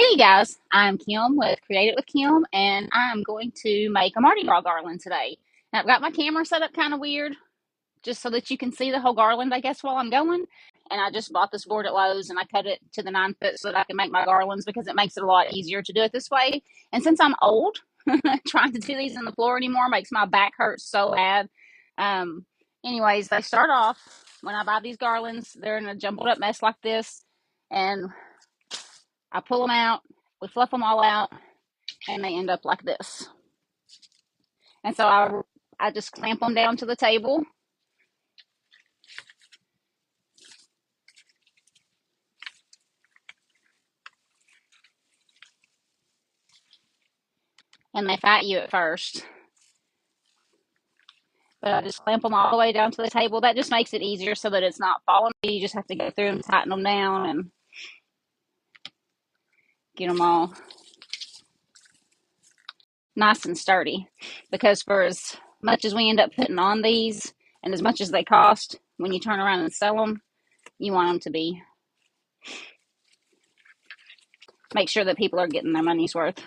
Hey guys, I'm Kim with Create It with Kim, and I'm going to make a Mardi Gras garland today. Now, I've got my camera set up kind of weird, just so that you can see the whole garland, I guess, while I'm going. And I just bought this board at Lowe's and I cut it to the 9 foot so that I can make my garlands because it makes it a lot easier to do it this way. And since I'm old, trying to do these on the floor anymore makes my back hurt so bad. Um, Anyways, they start off when I buy these garlands, they're in a jumbled up mess like this. And I pull them out, we fluff them all out, and they end up like this. And so I just clamp them down to the table. And they fight you at first. But I just clamp them all the way down to the table. That just makes it easier so that it's not falling. You just have to go through and tighten them down and get them all nice and sturdy. Because for as much as we end up putting on these and as much as they cost, when you turn around and sell them, you want them to be, make sure that people are getting their money's worth.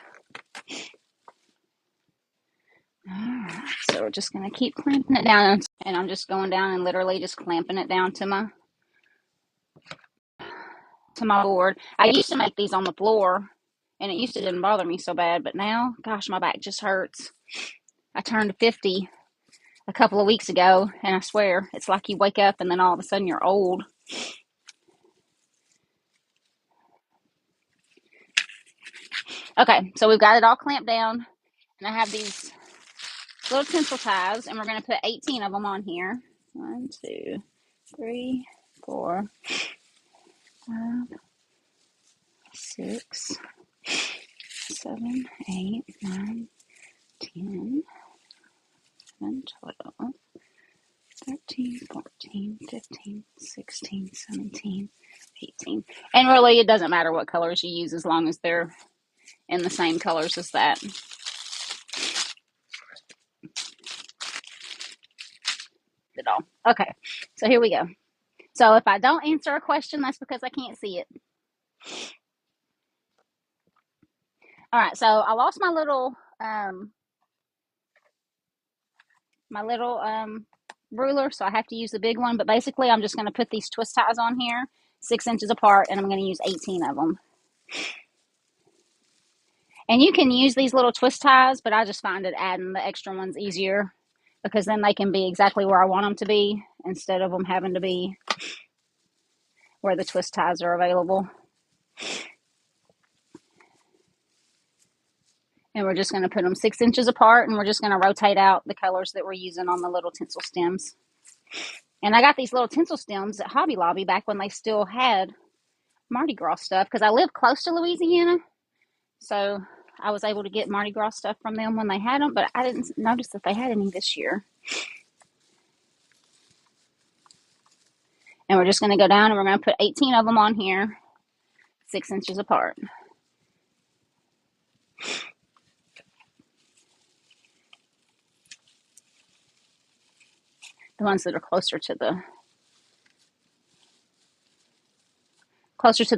Alright, so we're just going to keep clamping it down, and I'm just going down and literally just clamping it down to my board. I used to make these on the floor, and it used to didn't bother me so bad, but now, gosh, my back just hurts. I turned 50 a couple of weeks ago, and I swear, it's like you wake up and then all of a sudden you're old. Okay, so we've got it all clamped down, and I have these little tinsel ties, and we're going to put 18 of them on here. 1, 2, 3, 4, 5, 6, 7, 8, 9, 10, 11, 12, 13, 14, 15, 16, 17, 18. And really, it doesn't matter what colors you use as long as they're in the same colors as that. It all. Okay, so here we go. So if I don't answer a question, that's because I can't see it. All right, so I lost my little ruler, so I have to use the big one. But basically, I'm just going to put these twist ties on here, 6 inches apart, and I'm going to use 18 of them. And you can use these little twist ties, but I just find it adding the extra ones easier because then they can be exactly where I want them to be instead of them having to be where the twist ties are available. And we're just going to put them 6 inches apart, and we're just going to rotate out the colors that we're using on the little tinsel stems. And I got these little tinsel stems at Hobby Lobby back when they still had Mardi Gras stuff because I live close to Louisiana. So I was able to get Mardi Gras stuff from them when they had them, but I didn't notice that they had any this year. And we're just going to go down and we're going to put 18 of them on here, 6 inches apart. The ones that are closer to the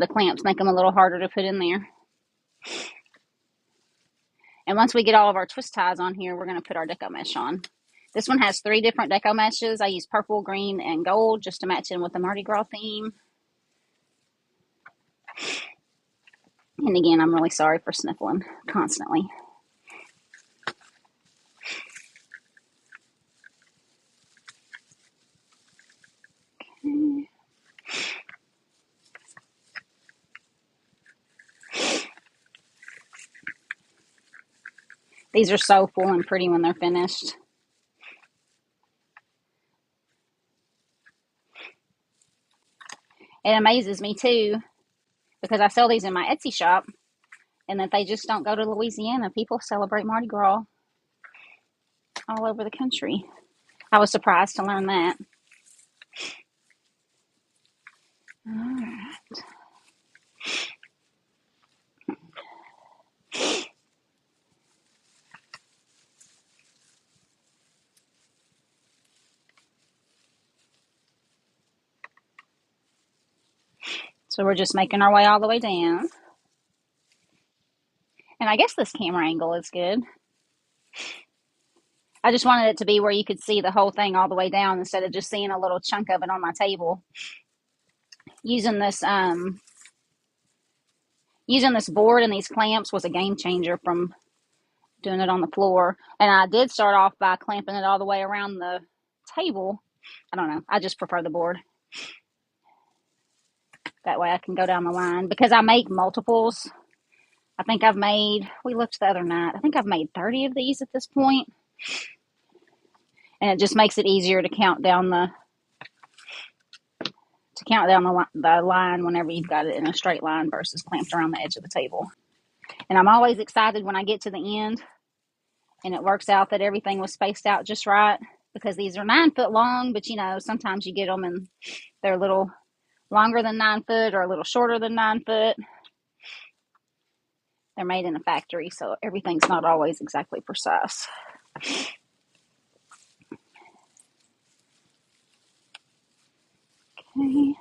clamps make them a little harder to put in there. And once we get all of our twist ties on here, we're going to put our deco mesh on. This one has 3 different deco meshes. I use purple, green, and gold just to match in with the Mardi Gras theme. And again, I'm really sorry for sniffling constantly. Okay. These are so full and pretty when they're finished. It amazes me too, because I sell these in my Etsy shop, and that they just don't go to Louisiana. People celebrate Mardi Gras all over the country. I was surprised to learn that. All right. So we're just making our way all the way down. And I guess this camera angle is good. I just wanted it to be where you could see the whole thing all the way down instead of just seeing a little chunk of it on my table. Using this board and these clamps was a game changer from doing it on the floor. And I did start off by clamping it all the way around the table. I don't know. I just prefer the board. That way I can go down the line. Because I make multiples. I think I've made, we looked the other night, I think I've made 30 of these at this point. And it just makes it easier to count down the line whenever you've got it in a straight line versus clamped around the edge of the table. And I'm always excited when I get to the end and it works out that everything was spaced out just right, because these are 9 foot long, but you know, sometimes you get them and they're a little longer than 9 foot or a little shorter than 9 foot. They're made in a factory, so everything's not always exactly precise. Okay.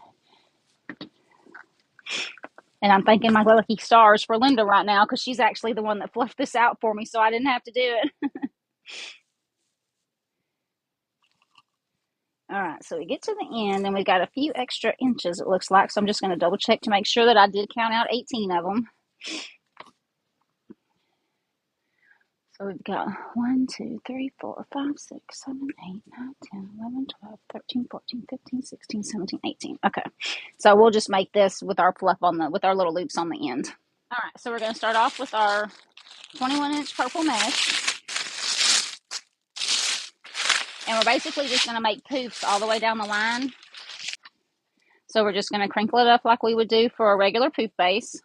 And I'm thanking my lucky stars for Linda right now, because she's actually the one that fluffed this out for me, so I didn't have to do it. All right, so we get to the end, and we've got a few extra inches, it looks like, so I'm just going to double check to make sure that I did count out 18 of them. So we've got 1, 2, 3, 4, 5, 6, 7, 8, 9, 10, 11, 12, 13, 14, 15, 16, 17, 18. Okay, so we'll just make this with our fluff with our little loops on the end. All right, so we're going to start off with our 21-inch purple mesh. And we're basically just going to make poofs all the way down the line. So we're just going to crinkle it up like we would do for a regular poof base.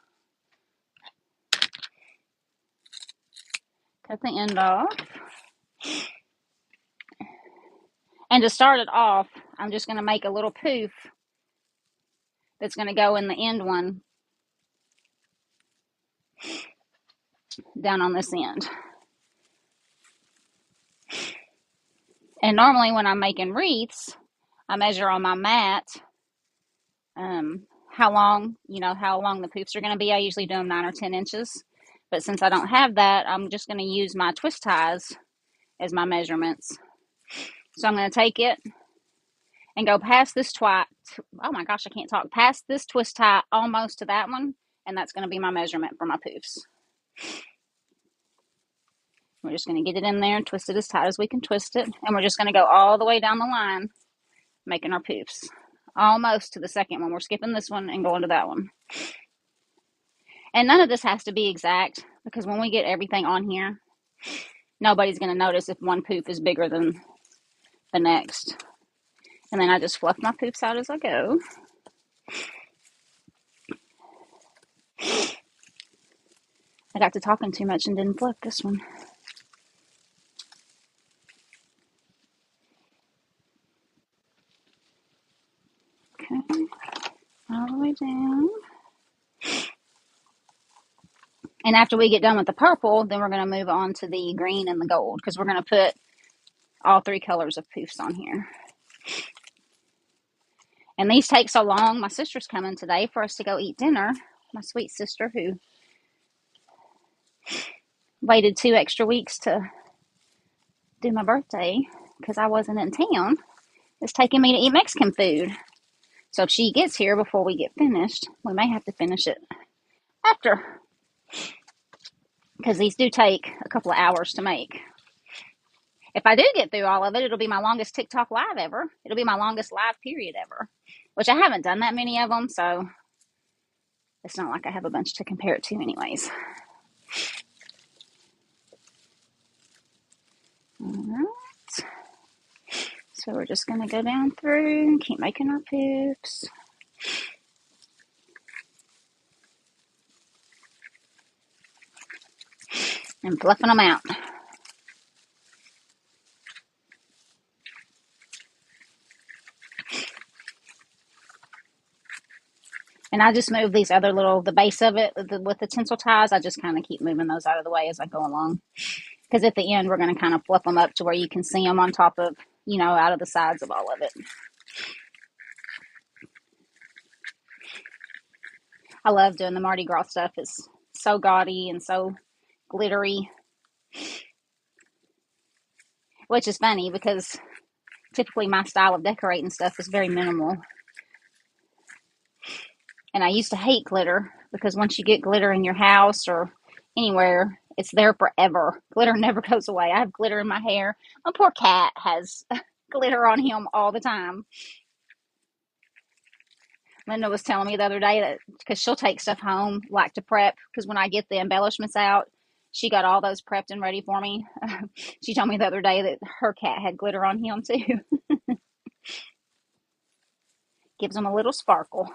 Cut the end off. And to start it off, I'm just going to make a little poof that's going to go in the end one down on this end. And normally when I'm making wreaths, I measure on my mat how long the poofs are going to be. I usually do them 9 or 10 inches. But since I don't have that, I'm just going to use my twist ties as my measurements. So I'm going to take it and go past this past this twist tie almost to that one, and that's going to be my measurement for my poofs. We're just going to get it in there and twist it as tight as we can twist it, and we're just going to go all the way down the line making our poofs. Almost to the second one. We're skipping this one and going to that one. And none of this has to be exact, because when we get everything on here, nobody's going to notice if one poof is bigger than the next. And then I just fluff my poofs out as I go. I got to talking too much and didn't fluff this one. Okay, all the way down. And after we get done with the purple, then we're going to move on to the green and the gold, because we're going to put all 3 colors of poofs on here. And these take so long. My sister's coming today for us to go eat dinner. My sweet sister, who waited 2 extra weeks to do my birthday because I wasn't in town, is taking me to eat Mexican food. So if she gets here before we get finished, we may have to finish it after, because these do take a couple of hours to make. If I do get through all of it, it'll be my longest TikTok live ever. It'll be my longest live period ever, which I haven't done that many of them, so it's not like I have a bunch to compare it to anyways. All right. So we're just going to go down through and keep making our poofs. And fluffing them out. And I just move these other the base of it with the tinsel ties. I just kind of keep moving those out of the way as I go along. Because at the end, we're going to kind of fluff them up to where you can see them on top of, out of the sides of all of it. I love doing the Mardi Gras stuff. It's so gaudy and so glittery, which is funny because typically my style of decorating stuff is very minimal. And I used to hate glitter because once you get glitter in your house or anywhere, it's there forever. Glitter never goes away. I have glitter in my hair. My poor cat has glitter on him all the time. Linda was telling me the other day that because she'll take stuff home, like to prep, because when I get the embellishments out, she got all those prepped and ready for me. She told me the other day that her cat had glitter on him too. Gives him a little sparkle.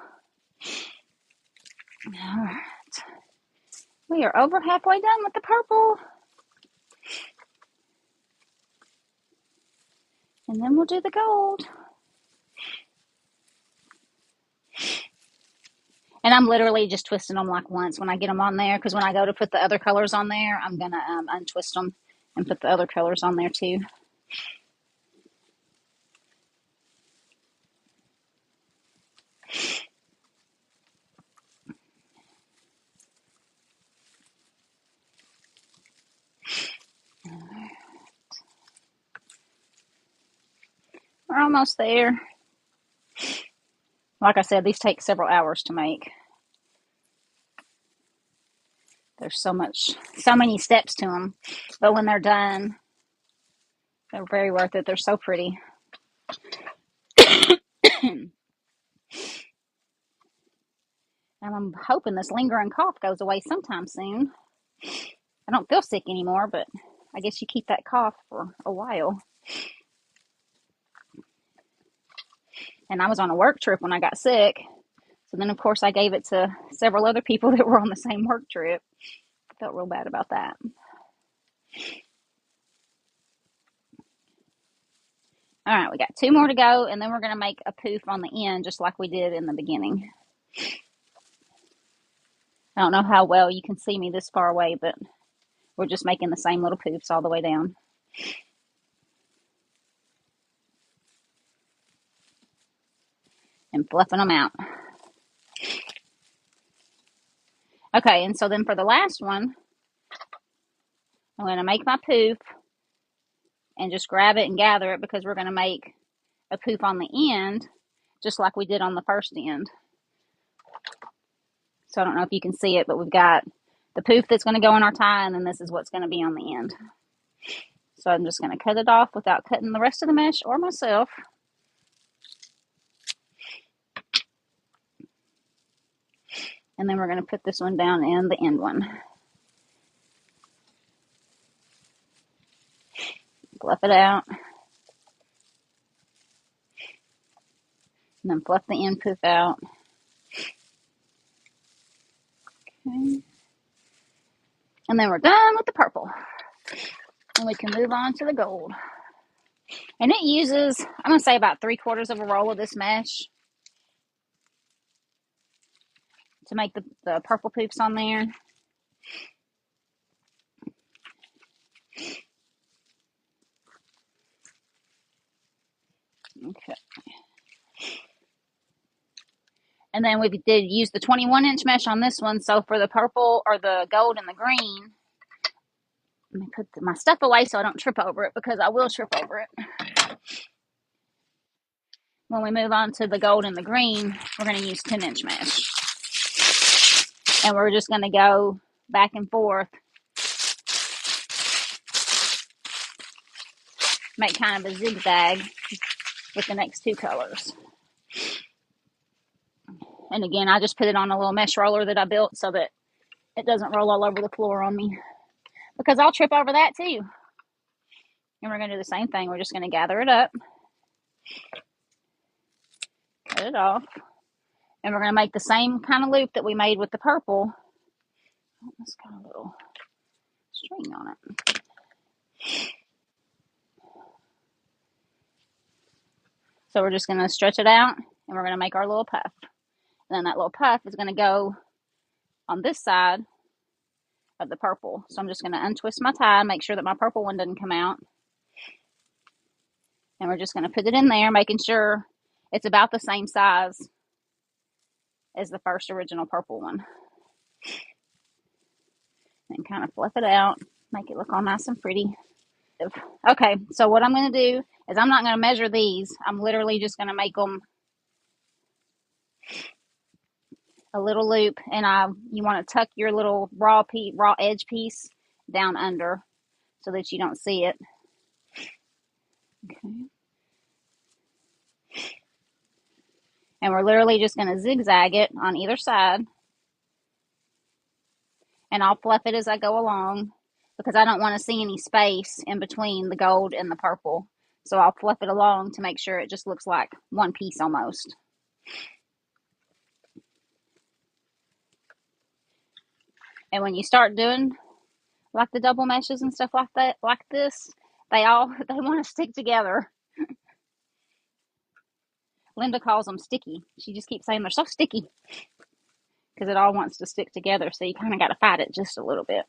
All right. We are over halfway done with the purple. And then we'll do the gold. And I'm literally just twisting them like once when I get them on there, because when I go to put the other colors on there, I'm going to untwist them and put the other colors on there too. We're almost there. Like I said, these take several hours to make. There's so many steps to them. But when they're done, they're very worth it. They're so pretty. And I'm hoping this lingering cough goes away sometime soon. I don't feel sick anymore, but I guess you keep that cough for a while. And I was on a work trip when I got sick. So then, of course, I gave it to several other people that were on the same work trip. I felt real bad about that. All right, we got 2 more to go, and then we're going to make a poof on the end, just like we did in the beginning. I don't know how well you can see me this far away, but we're just making the same little poofs all the way down. And fluffing them out. Okay, and so then for the last one, I'm going to make my poof and just grab it and gather it, because we're going to make a poof on the end, just like we did on the first end. So I don't know if you can see it, but we've got the poof that's going to go in our tie, and then this is what's going to be on the end. So I'm just going to cut it off without cutting the rest of the mesh or myself. And then we're going to put this one down in the end one. Fluff it out. And then fluff the end poof out. Okay. And then we're done with the purple. And we can move on to the gold. And it uses, I'm going to say about 3/4 of a roll of this mesh to make the purple poofs on there. Okay. And then we did use the 21-inch mesh on this one. So for the purple or the gold and the green, let me put my stuff away so I don't trip over it, because I will trip over it. When we move on to the gold and the green, we're going to use 10-inch mesh. And we're just going to go back and forth, make kind of a zigzag with the next 2 colors. And again, I just put it on a little mesh roller that I built so that it doesn't roll all over the floor on me, because I'll trip over that too. And we're going to do the same thing. We're just going to gather it up, cut it off, and we're going to make the same kind of loop that we made with the purple. Oh, it's got a little string on it. So we're just going to stretch it out, and we're going to make our little puff. And then that little puff is going to go on this side of the purple. So I'm just going to untwist my tie, make sure that my purple one doesn't come out. And we're just going to put it in there, making sure it's about the same size as the first original purple one. and kind of fluff it out, make it look all nice and pretty. Okay, so what I'm going to do is I'm not going to measure these. I'm literally just going to make them a little loop, and you want to tuck your little raw edge piece down under so that you don't see it. Okay. And we're literally just going to zigzag it on either side, and I'll fluff it as I go along because I don't want to see any space in between the gold and the purple. So I'll fluff it along to make sure it just looks like one piece almost. And when you start doing like the double meshes and stuff like that, like this, they want to stick together. Linda calls them sticky. She just keeps saying they're so sticky because it all wants to stick together. So you kind of got to fight it just a little bit.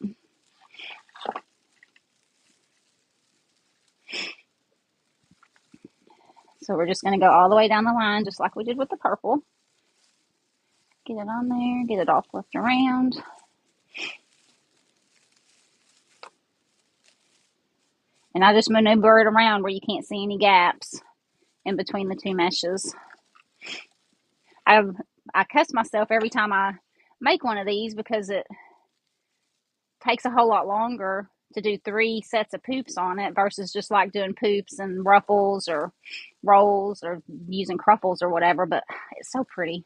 So we're just going to go all the way down the line, just like we did with the purple. Get it on there, get it all flipped around. And I just maneuver it around where you can't see any gaps in between the two meshes. I cuss myself every time I make one of these because it takes a whole lot longer to do 3 sets of poops on it versus just like doing poops and ruffles or rolls or using cruffles or whatever. But it's so pretty.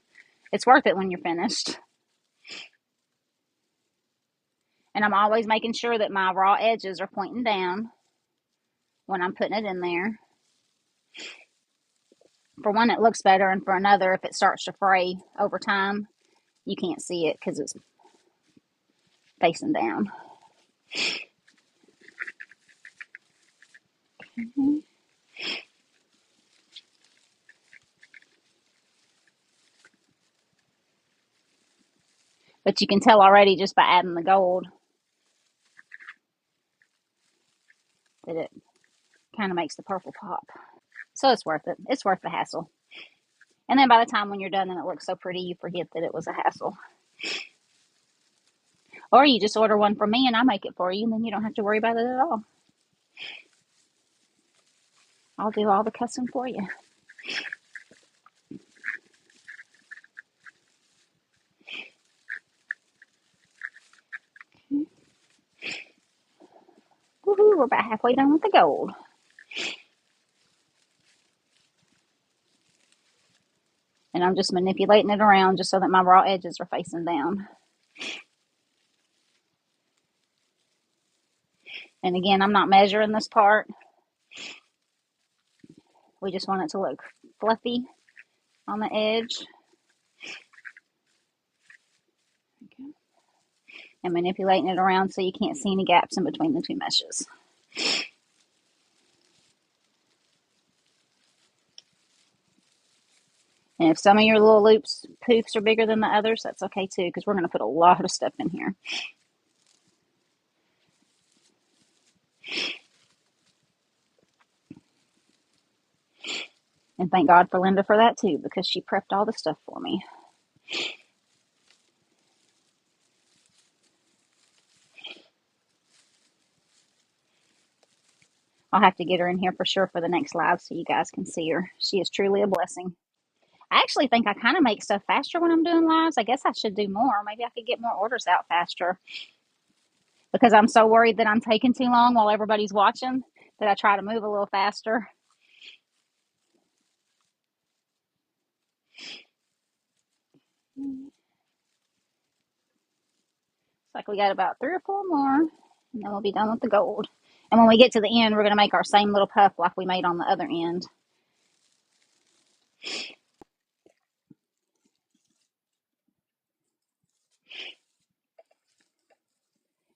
It's worth it when you're finished. And I'm always making sure that my raw edges are pointing down when I'm putting it in there. For one, it looks better, and for another, if it starts to fray over time, you can't see it because it's facing down. Mm-hmm. But you can tell already just by adding the gold that it kind of makes the purple pop. So it's worth it. It's worth the hassle. And then by the time when you're done and it looks so pretty, you forget that it was a hassle. Or you just order one from me and I make it for you, and then you don't have to worry about it at all. I'll do all the custom for you. Woohoo, we're about halfway done with the gold. And I'm just manipulating it around just so that my raw edges are facing down. And again, I'm not measuring this part. We just want it to look fluffy on the edge. Okay. And manipulating it around so you can't see any gaps in between the two meshes. And if some of your little poops are bigger than the others, that's okay too, because we're going to put a lot of stuff in here. And thank God for Linda for that too, because she prepped all the stuff for me. I'll have to get her in here for sure for the next live so you guys can see her. She is truly a blessing. I actually think I kind of make stuff faster when I'm doing lives. I guess I should do more. Maybe I could get more orders out faster because I'm so worried that I'm taking too long while everybody's watching that I try to move a little faster. Looks like we got about 3 or 4 more, and then we'll be done with the gold. And when we get to the end, we're going to make our same little puff like we made on the other end.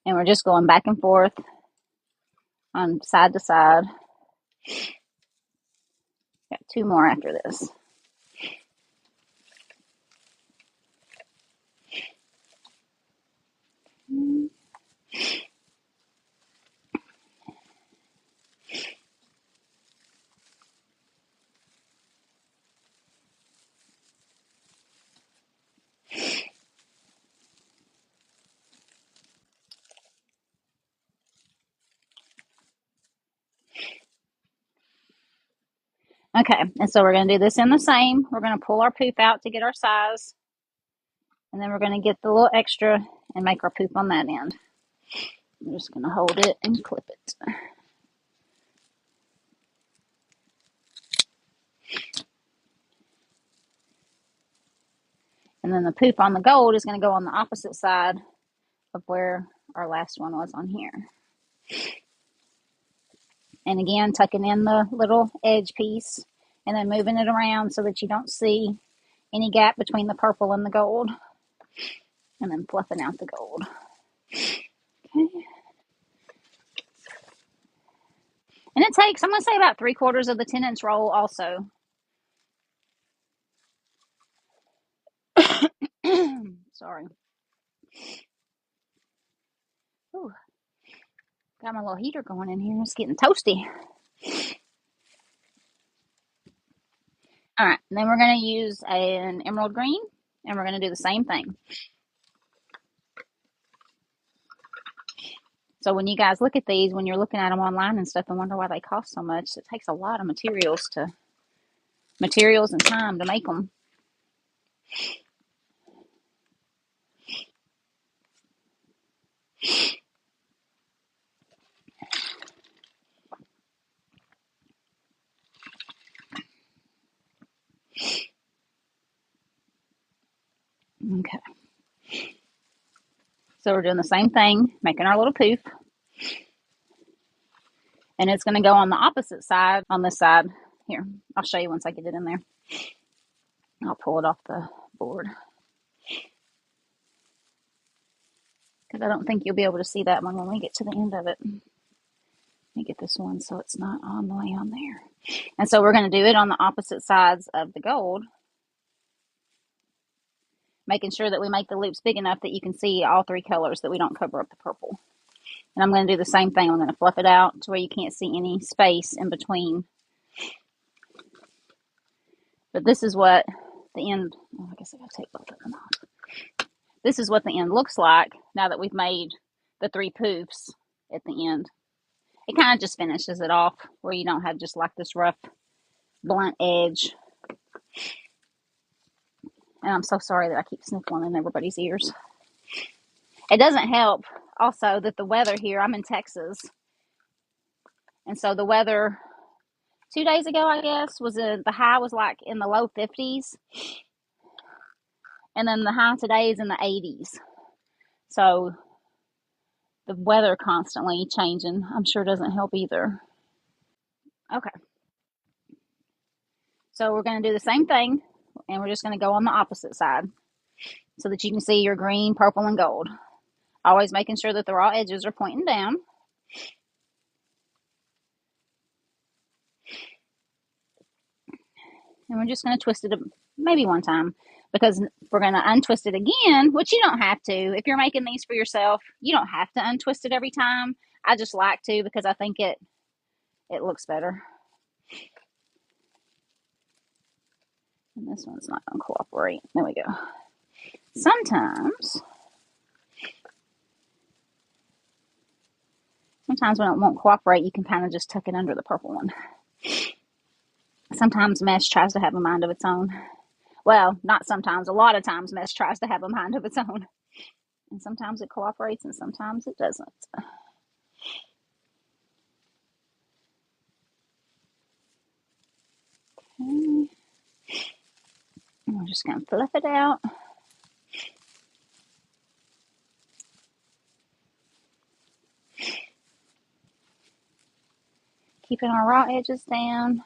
And we're just going back and forth on side to side. Got 2 more after this. Okay, and so we're going to do this in the same. We're going to pull our poof out to get our size. And then we're going to get the little extra and make our poof on that end. I'm just going to hold it and clip it. And then the poof on the gold is going to go on the opposite side of where our last one was on here. And again, tucking in the little edge piece and then moving it around so that you don't see any gap between the purple and the gold. And then fluffing out the gold. Okay. And it takes, I'm going to say about 3/4 of the 10-inch roll also. Sorry. Ooh. Got my little heater going in here. It's getting toasty. All right, and then we're going to use an emerald green, and we're going to do the same thing. So when you guys look at these, when you're looking at them online and stuff and wonder why they cost so much, it takes a lot of materials and time to make them. Okay. So we're doing the same thing, making our little poof. And it's going to go on the opposite side, on this side. Here, I'll show you once I get it in there. I'll pull it off the board. Because I don't think you'll be able to see that one when we get to the end of it. Let me get this one so it's not all the way on there. And so we're going to do it on the opposite sides of the gold. Making sure that we make the loops big enough that you can see all 3 colors, that we don't cover up the purple. And I'm going to do the same thing. I'm going to fluff it out to where you can't see any space in between. But this is what the end, I guess I got to take both of them off. This is what the end looks like now that we've made the 3 poofs at the end. It kind of just finishes it off where you don't have just like this rough, blunt edge. And I'm so sorry that I keep sniffling in everybody's ears. It doesn't help also that the weather here, I'm in Texas. And so the weather 2 days ago, I guess, the high was like in the low 50s. And then the high today is in the 80s. So the weather constantly changing, I'm sure doesn't help either. Okay. So we're going to do the same thing, and we're just going to go on the opposite side so that you can see your green, purple, and gold. Always making sure that the raw edges are pointing down. And we're just going to twist it maybe one time, because we're going to untwist it again, which you don't have to. If you're making these for yourself, you don't have to untwist it every time. I just like to because I think it looks better. And this one's not going to cooperate. There we go. Sometimes when it won't cooperate, you can kind of just tuck it under the purple one. Sometimes mesh tries to have a mind of its own. Well, not sometimes. A lot of times mesh tries to have a mind of its own. And sometimes it cooperates and sometimes it doesn't. Okay. And we're just going to fluff it out. Keeping our raw edges down.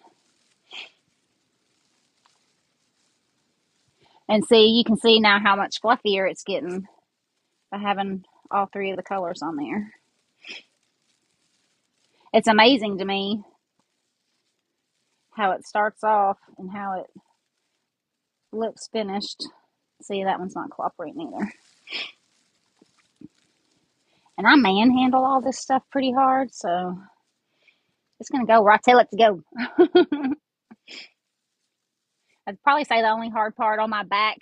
And see, you can see now how much fluffier it's getting by having all 3 of the colors on there. It's amazing to me how it starts off and how it looks finished. See, that one's not cooperating either. And I manhandle all this stuff pretty hard, so it's going to go where I tell it to go. I'd probably say the only hard part on my back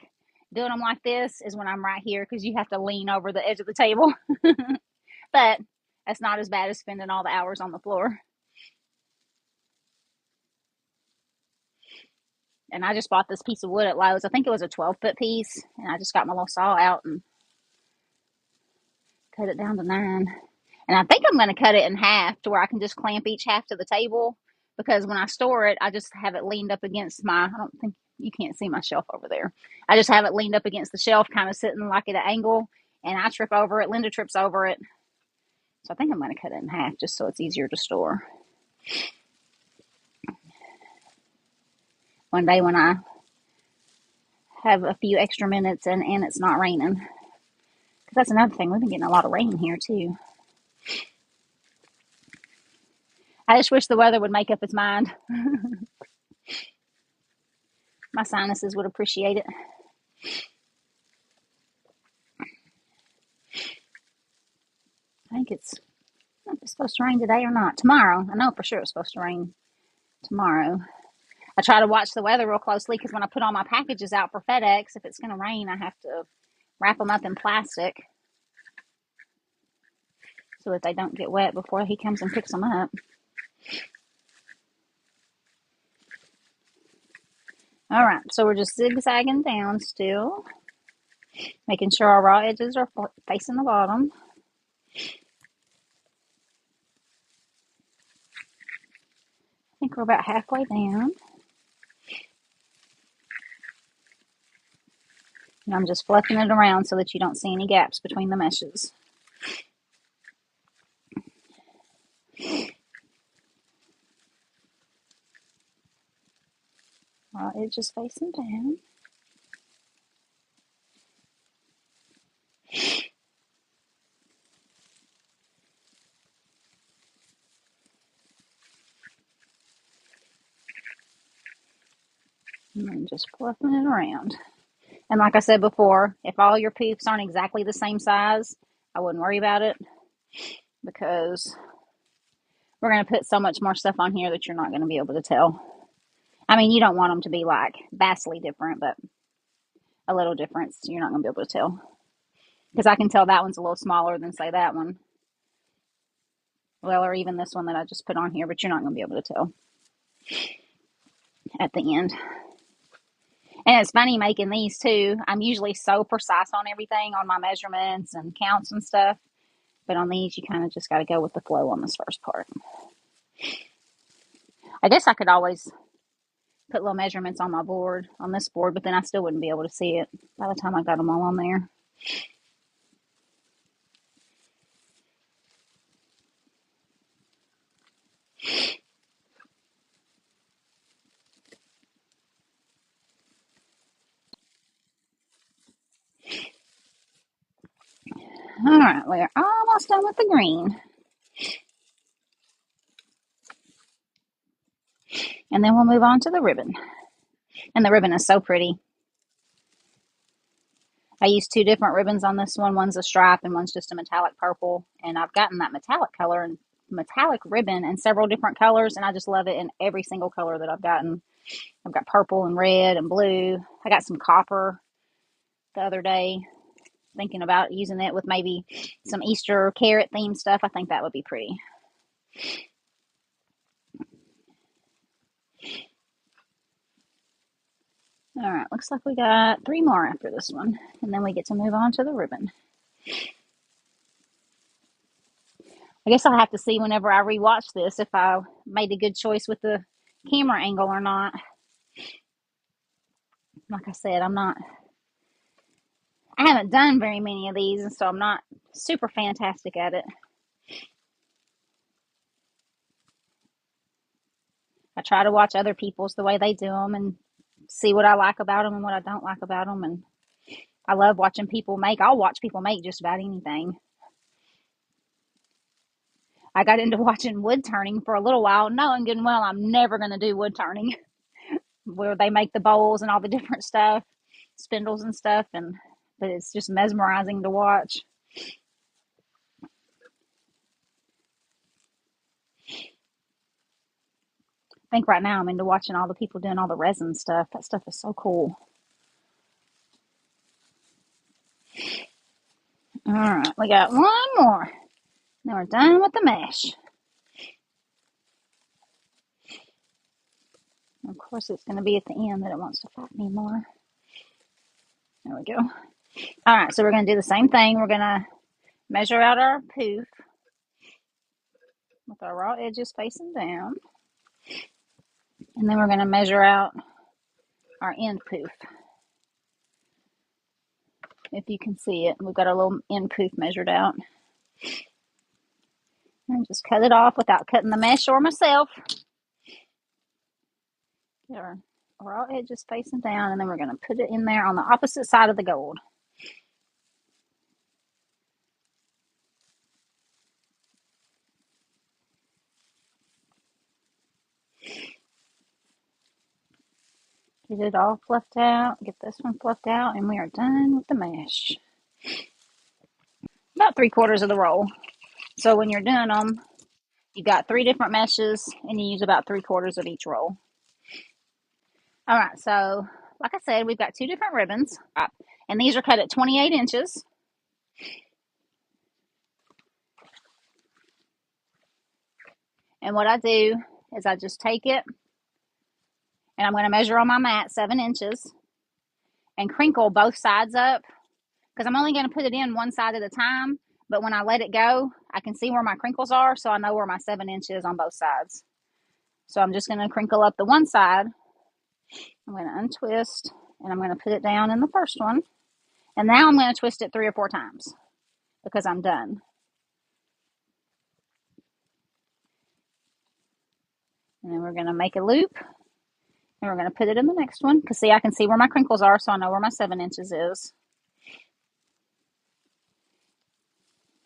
doing them like this is when I'm right here, because you have to lean over the edge of the table. But that's not as bad as spending all the hours on the floor. And I just bought this piece of wood at Lowe's. I think it was a 12-foot piece. And I just got my little saw out and cut it down to 9. And I think I'm going to cut it in half to where I can just clamp each half to the table. Because when I store it, I just have it leaned up against I don't think, you can't see my shelf over there. I just have it leaned up against the shelf, kind of sitting like at an angle. And I trip over it. Linda trips over it. So I think I'm going to cut it in half just so it's easier to store. One day when I have a few extra minutes and it's not raining. Because that's another thing. We've been getting a lot of rain here too. I just wish the weather would make up its mind. My sinuses would appreciate it. I think it's supposed to rain today or not. Tomorrow. I know for sure it's supposed to rain tomorrow. I try to watch the weather real closely because when I put all my packages out for FedEx, if it's going to rain, I have to wrap them up in plastic so that they don't get wet before he comes and picks them up. All right, so we're just zigzagging down still, making sure our raw edges are facing the bottom. I think we're about halfway down. And I'm just fluffing it around so that you don't see any gaps between the meshes. Raw edges facing down. And then just fluffing it around. And like I said before, if all your poofs aren't exactly the same size, I wouldn't worry about it because we're going to put so much more stuff on here that you're not going to be able to tell. I mean, you don't want them to be like vastly different, but a little difference. You're not going to be able to tell. Because I can tell that one's a little smaller than, say, that one. Well, or even this one that I just put on here, but you're not going to be able to tell at the end. And it's funny making these too. I'm usually so precise on everything, on my measurements and counts and stuff. But on these, you kind of just got to go with the flow on this first part. I guess I could always put little measurements on my board, on this board, but then I still wouldn't be able to see it by the time I got them all on there. All right, we're almost done with the green. And then we'll move on to the ribbon. And the ribbon is so pretty. I used 2 different ribbons on this one. One's a stripe and one's just a metallic purple. And I've gotten that metallic color and metallic ribbon in several different colors. And I just love it in every single color that I've gotten. I've got purple and red and blue. I got some copper the other day. Thinking about using it with maybe some Easter carrot themed stuff. I think that would be pretty. All right, looks like we got 3 more after this one, and then we get to move on to the ribbon. I guess I'll have to see whenever I rewatch this if I made a good choice with the camera angle or not. Like I said, I haven't done very many of these, and so I'm not super fantastic at it. I try to watch other people's the way they do them and see what I like about them and what I don't like about them. And I love watching people make. I'll watch people make just about anything. I got into watching wood turning for a little while, knowing good and well I'm never going to do wood turning, where they make the bowls and all the different stuff, spindles and stuff, but it's just mesmerizing to watch. I think right now I'm into watching all the people doing all the resin stuff. That stuff is so cool. All right, we got 1 more. Then we're done with the mesh. Of course, it's going to be at the end that it wants to fight me more. There we go. All right, so we're going to do the same thing. We're going to measure out our poof with our raw edges facing down. And then we're going to measure out our end poof. If you can see it, we've got our little end poof measured out. And just cut it off without cutting the mesh or myself. Get our raw edges facing down, and then we're going to put it in there on the opposite side of the gold. Get it all fluffed out, get this one fluffed out, and we are done with the mesh. About 3/4 of the roll. So when you're doing them, you've got 3 different meshes, and you use about 3/4 of each roll. All right, so like I said, we've got 2 different ribbons, and these are cut at 28 inches. And what I do is I just take it, and I'm going to measure on my mat 7 inches, and crinkle both sides up, because I'm only going to put it in one side at a time, but when I let it go, I can see where my crinkles are, so I know where my 7 inches is on both sides. So I'm just going to crinkle up the one side. I'm going to untwist, and I'm going to put it down in the first one. And now I'm going to twist it 3 or 4 times because I'm done. And then we're going to make a loop, and we're going to put it in the next one. Because see, I can see where my crinkles are, so I know where my 7 inches is.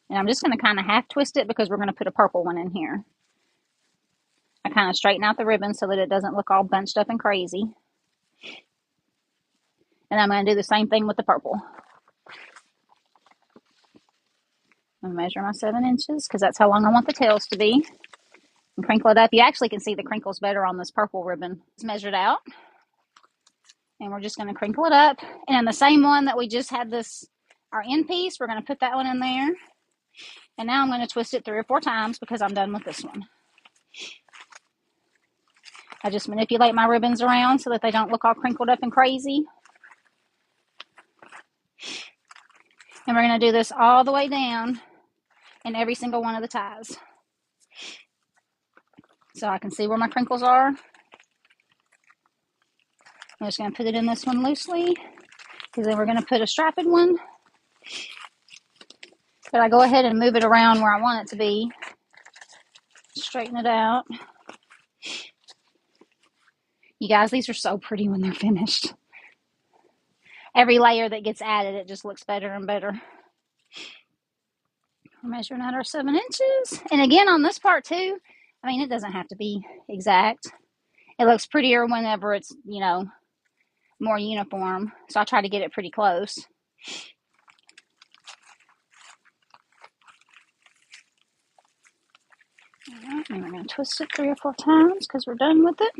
And I'm just going to kind of half twist it because we're going to put a purple one in here. I kind of straighten out the ribbon so that it doesn't look all bunched up and crazy. And I'm going to do the same thing with the purple. I'm going to measure my 7 inches because that's how long I want the tails to be. And crinkle it up. You actually can see the crinkles better on this purple ribbon. It's measured out. And we're just going to crinkle it up. And in the same one that we just had our end piece, we're going to put that one in there. And now I'm going to twist it 3 or 4 times because I'm done with this one. I just manipulate my ribbons around so that they don't look all crinkled up and crazy. And we're going to do this all the way down in every single one of the ties. So I can see where my crinkles are. I'm just going to put it in this one loosely, because then we're going to put a striped one. But I go ahead and move it around where I want it to be. Straighten it out. You guys, these are so pretty when they're finished. Every layer that gets added, it just looks better and better. We're measuring out our 7 inches. And again, on this part too, I mean, it doesn't have to be exact. It looks prettier whenever it's, more uniform. So I try to get it pretty close. All right, and we're going to twist it 3 or 4 times because we're done with it.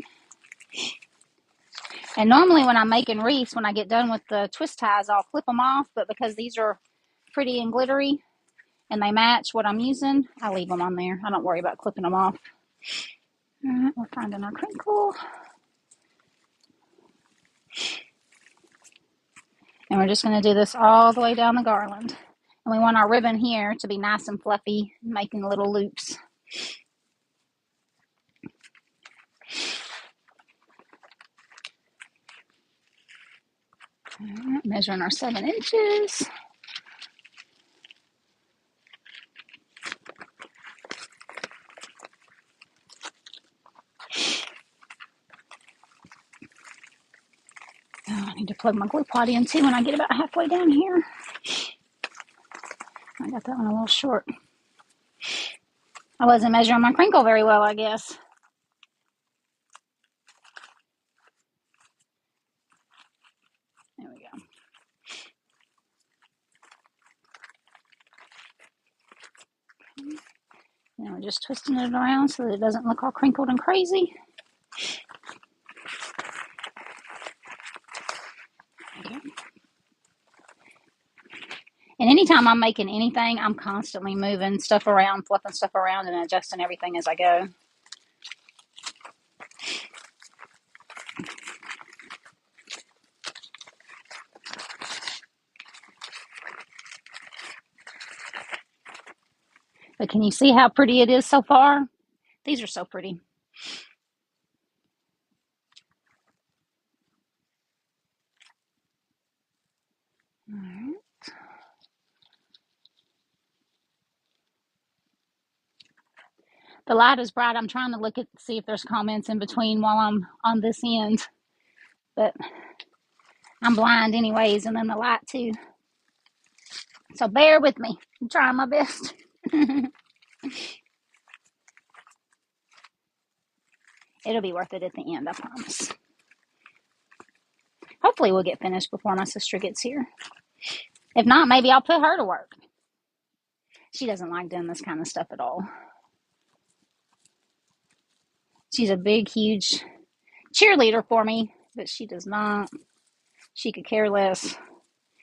And normally when I'm making wreaths, when I get done with the twist ties, I'll clip them off. But because these are pretty and glittery and they match what I'm using, I leave them on there. I don't worry about clipping them off. All right, we're finding our crinkle. And we're just going to do this all the way down the garland. And we want our ribbon here to be nice and fluffy, making little loops. All right, measuring our 7 inches. Oh, I need to plug my glue pot in too when I get about halfway down here. I got that one a little short. I wasn't measuring my crinkle very well, I guess. There we go. Now we're just twisting it around so that it doesn't look all crinkled and crazy. Okay. And anytime I'm making anything, I'm constantly moving stuff around, flipping stuff around, and adjusting everything as I go. But can you see how pretty it is so far? These are so pretty. All right. The light is bright. I'm trying to look at see if there's comments in between while I'm on this end, but I'm blind anyways, and then the light too. So bear with me. I'm trying my best. It'll be worth it at the end, I promise. Hopefully we'll get finished before my sister gets here. If not, maybe I'll put her to work. She doesn't like doing this kind of stuff at all. She's a big, huge cheerleader for me, but she does not. She could care less.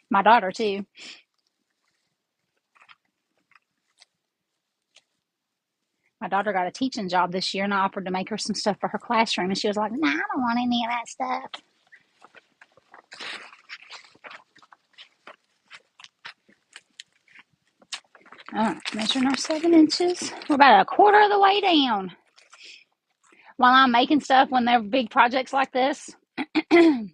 My daughter, too. My daughter got a teaching job this year, and I offered to make her some stuff for her classroom, and she was like, "No, I don't want any of that stuff." All right, measuring our 7 inches. We're about a quarter of the way down. While I'm making stuff, when they're big projects like this, I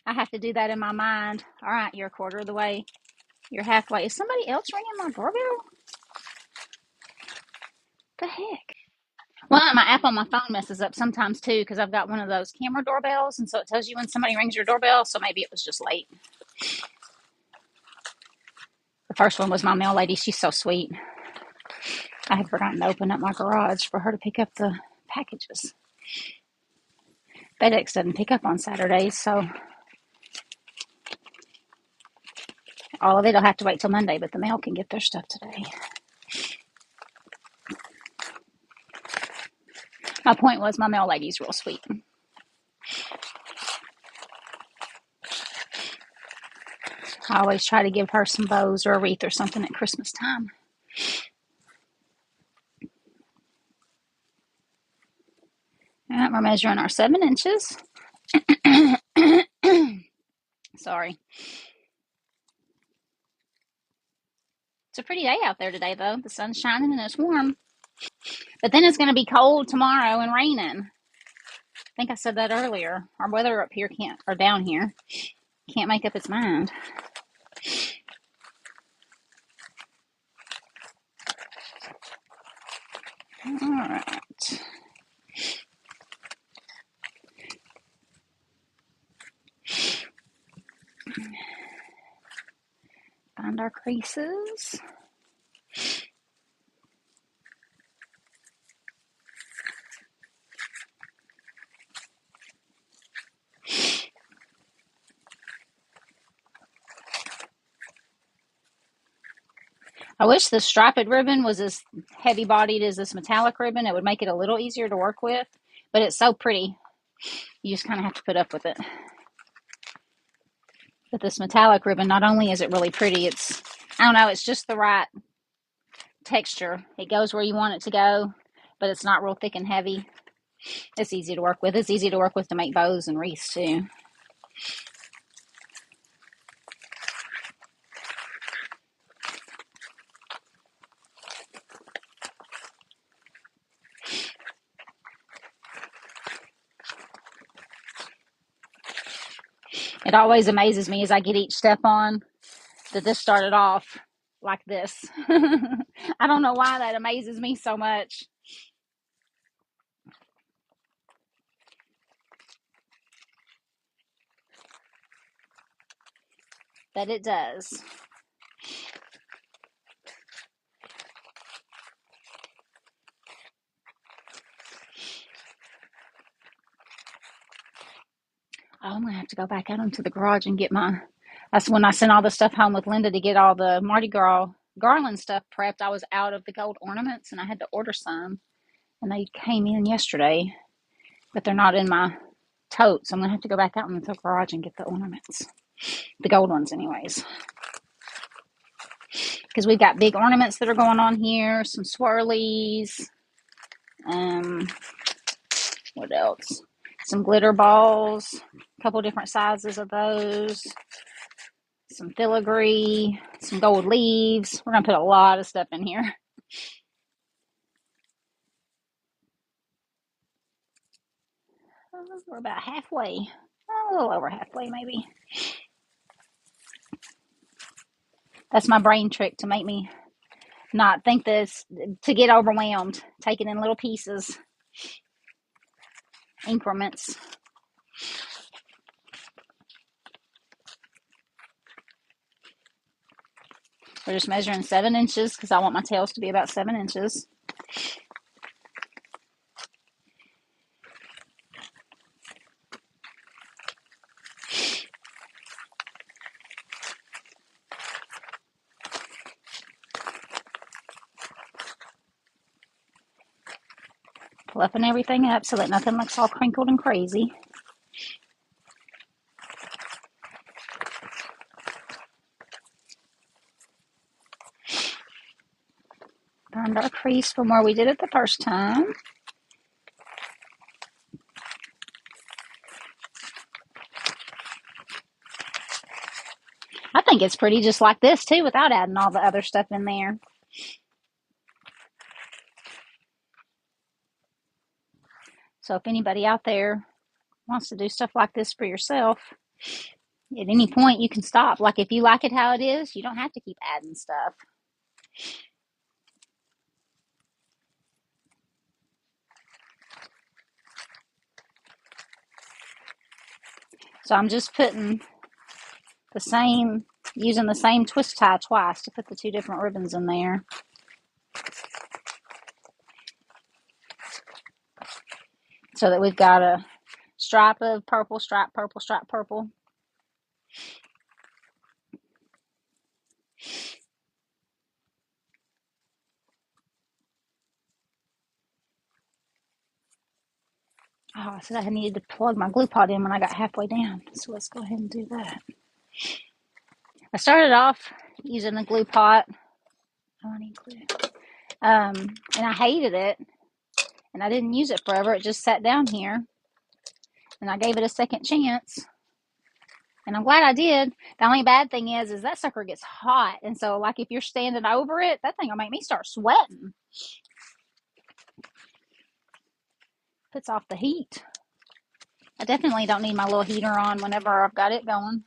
have to do that in my mind. All right, you're a quarter of the way. You're halfway. Is somebody else ringing my doorbell? The heck? Well, my app on my phone messes up sometimes too because I've got one of those camera doorbells, and so it tells you when somebody rings your doorbell. So maybe it was just late. The first one was my mail lady. She's so sweet. I had forgotten to open up my garage for her to pick up the packages. FedEx doesn't pick up on Saturdays, so all of it will have to wait till Monday, but the mail can get their stuff today. My point was my mail lady's real sweet. I always try to give her some bows or a wreath or something at Christmas time. All right, we're measuring our 7 inches. Sorry. It's a pretty day out there today, though. The sun's shining and it's warm. But then it's going to be cold tomorrow and raining. I think I said that earlier. Our weather up here can't, or down here, can't make up its mind. All right. Find our creases. I wish the striped ribbon was as heavy bodied as this metallic ribbon. It would make it a little easier to work with, but it's so pretty. You just kind of have to put up with it. But this metallic ribbon, not only is it really pretty, it's, I don't know, it's just the right texture. It goes where you want it to go, but it's not real thick and heavy. It's easy to work with. It's easy to work with to make bows and wreaths too. It always amazes me as I get each step on that this started off like this. I don't know why that amazes me so much. But it does. Oh, I'm going to have to go back out into the garage and get my, that's when I sent all the stuff home with Linda to get all the Mardi Gras garland stuff prepped. I was out of the gold ornaments and I had to order some, and they came in yesterday, but they're not in my tote, so I'm going to have to go back out into the garage and get the ornaments, the gold ones anyways, because we've got big ornaments that are going on here, some swirlies, what else, some glitter balls, a couple different sizes of those, some filigree, some gold leaves. We're going to put a lot of stuff in here. We're about halfway. A little over halfway, maybe. That's my brain trick to make me not think this, to get overwhelmed. Take it in little pieces, increments. We're just measuring 7 inches because I want my tails to be about 7 inches. Fluffing everything up so that nothing looks all crinkled and crazy. Find our crease from where we did it the first time. I think it's pretty just like this too, without adding all the other stuff in there. So if anybody out there wants to do stuff like this for yourself, at any point you can stop. Like if you like it how it is, you don't have to keep adding stuff. So I'm just putting the same, using the same twist tie twice to put the 2 different ribbons in there. So that we've got a stripe of purple, stripe purple, stripe purple. Oh, I said I needed to plug my glue pot in when I got halfway down. So let's go ahead and do that. I started off using the glue pot. Oh, I need glue. And I hated it. And I didn't use it forever. It just sat down here. And I gave it a second chance. And I'm glad I did. The only bad thing is that sucker gets hot. And so, like, if you're standing over it, that thing will make me start sweating. Puts off the heat. I definitely don't need my little heater on whenever I've got it going.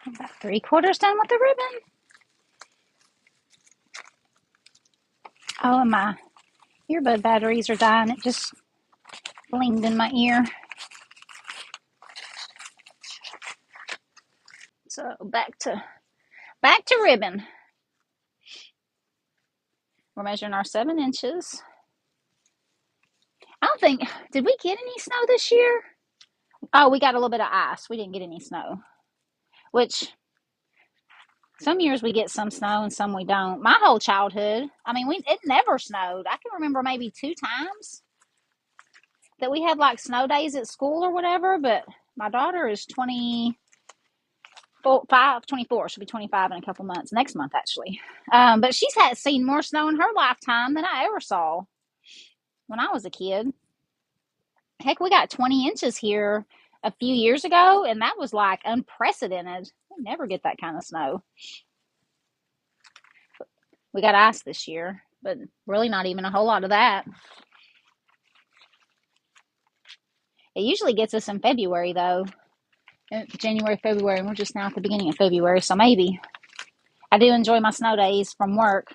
I'm about 3/4 done with the ribbon. Oh, and my earbud batteries are dying. It just blinged in my ear. So back to ribbon. We're measuring our 7 inches. I don't think, did we get any snow this year? Oh, we got a little bit of ice. We didn't get any snow, which some years we get some snow and some we don't. My whole childhood, I mean, it never snowed. I can remember maybe 2 times that we had like snow days at school or whatever, but my daughter is 24. She'll be 25 in a couple months, next month actually. But she's had seen more snow in her lifetime than I ever saw when I was a kid. Heck, we got 20 inches here a few years ago, and that was like unprecedented. We never get that kind of snow. We got ice this year, but really not even a whole lot of that. It usually gets us in February, though. January, February, and we're just now at the beginning of February, so maybe. I do enjoy my snow days from work.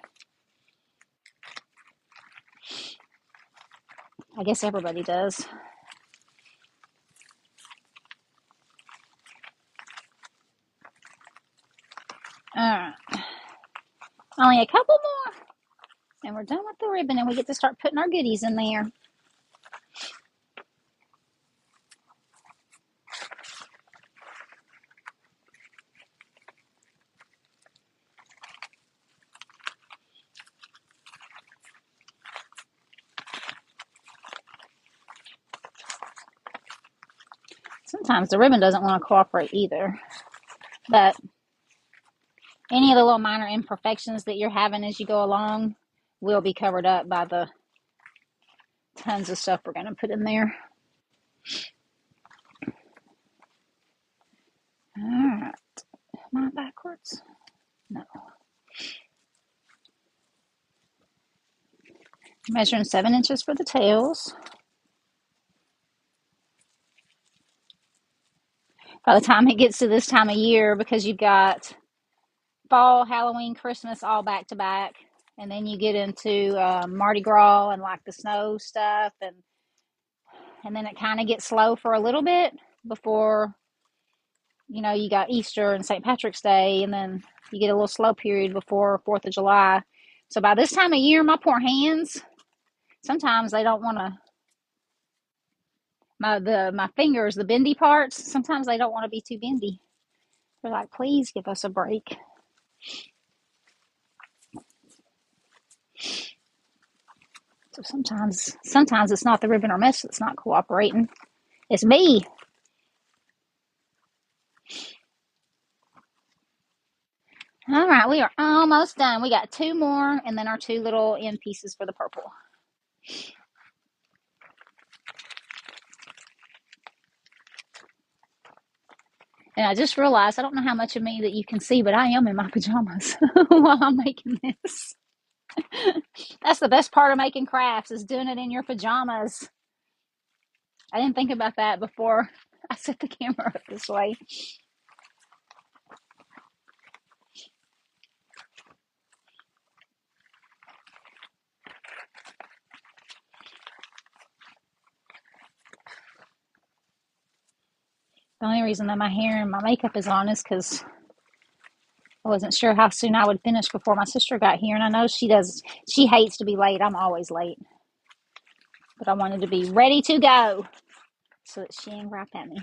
I guess everybody does. Alright. Only a couple more, and we're done with the ribbon, and we get to start putting our goodies in there. Sometimes the ribbon doesn't want to cooperate either. But any of the little minor imperfections that you're having as you go along will be covered up by the tons of stuff we're going to put in there. All right. Am I backwards? No. Measuring 7 inches for the tails. By the time it gets to this time of year, because you've got fall, Halloween, Christmas all back to back, and then you get into Mardi Gras and like the snow stuff, and then it kind of gets slow for a little bit before, you know, you got Easter and St. Patrick's Day, and then you get a little slow period before 4th of July. So by this time of year, my poor hands, sometimes they don't want to, my fingers, the bendy parts, sometimes they don't want to be too bendy. They're like, please give us a break. So sometimes it's not the ribbon or mesh that's not cooperating. It's me. All right, we are almost done. We got 2 more, and then our 2 little end pieces for the purple. And I just realized, I don't know how much of me that you can see, but I am in my pajamas while I'm making this. That's the best part of making crafts, is doing it in your pajamas. I didn't think about that before I set the camera up this way. The only reason that my hair and my makeup is on is because I wasn't sure how soon I would finish before my sister got here. And I know she hates to be late. I'm always late. But I wanted to be ready to go so that she ain't right at me.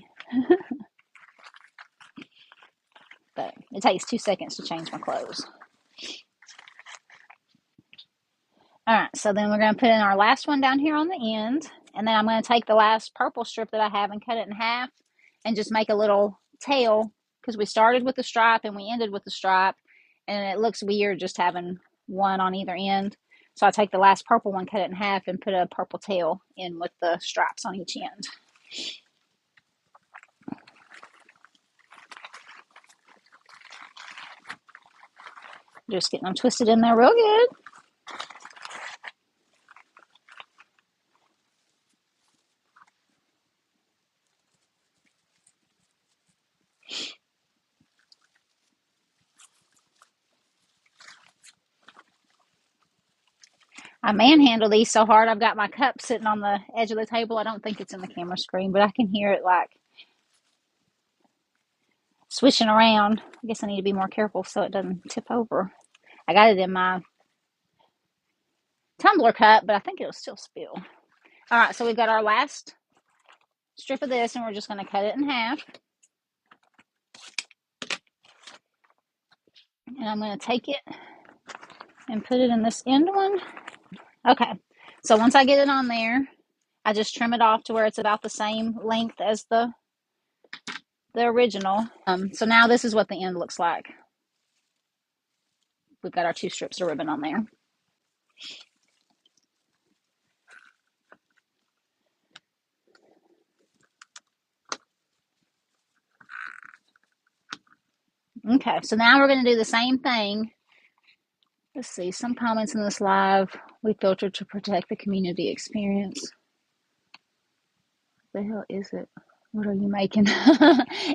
But it takes 2 seconds to change my clothes. All right, so then we're going to put in our last one down here on the end. And then I'm going to take the last purple strip that I have and cut it in half and just make a little tail, because we started with the stripe and we ended with the stripe. And it looks weird just having one on either end. So I take the last purple one, cut it in half, and put a purple tail in with the stripes on each end. Just getting them twisted in there real good. I manhandle these so hard, I've got my cup sitting on the edge of the table. I don't think it's in the camera screen, but I can hear it like swishing around. I guess I need to be more careful so it doesn't tip over. I got it in my tumbler cup, but I think it'll still spill. All right, so we've got our last strip of this, and we're just going to cut it in half. And I'm going to take it and put it in this end one. Okay, so once I get it on there, I just trim it off to where it's about the same length as the original. So now this is what the end looks like. We've got our 2 strips of ribbon on there. Okay, so now we're going to do the same thing. Let's see, some comments in this live. We filtered to protect the community experience. What the hell is it? What are you making?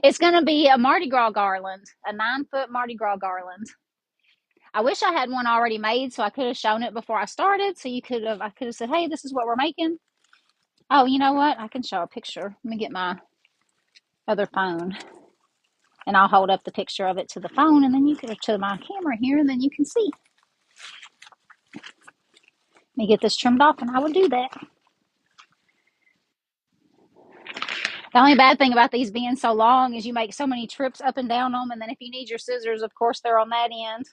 It's going to be a Mardi Gras garland, a 9-foot Mardi Gras garland. I wish I had one already made so I could have shown it before I started. So I could have said, hey, this is what we're making. Oh, you know what? I can show a picture. Let me get my other phone. And I'll hold up the picture of it to the phone, and then you can, to my camera here, and then you can see. Let me get this trimmed off, and I will do that. The only bad thing about these being so long is you make so many trips up and down them, and then if you need your scissors, of course, they're on that end.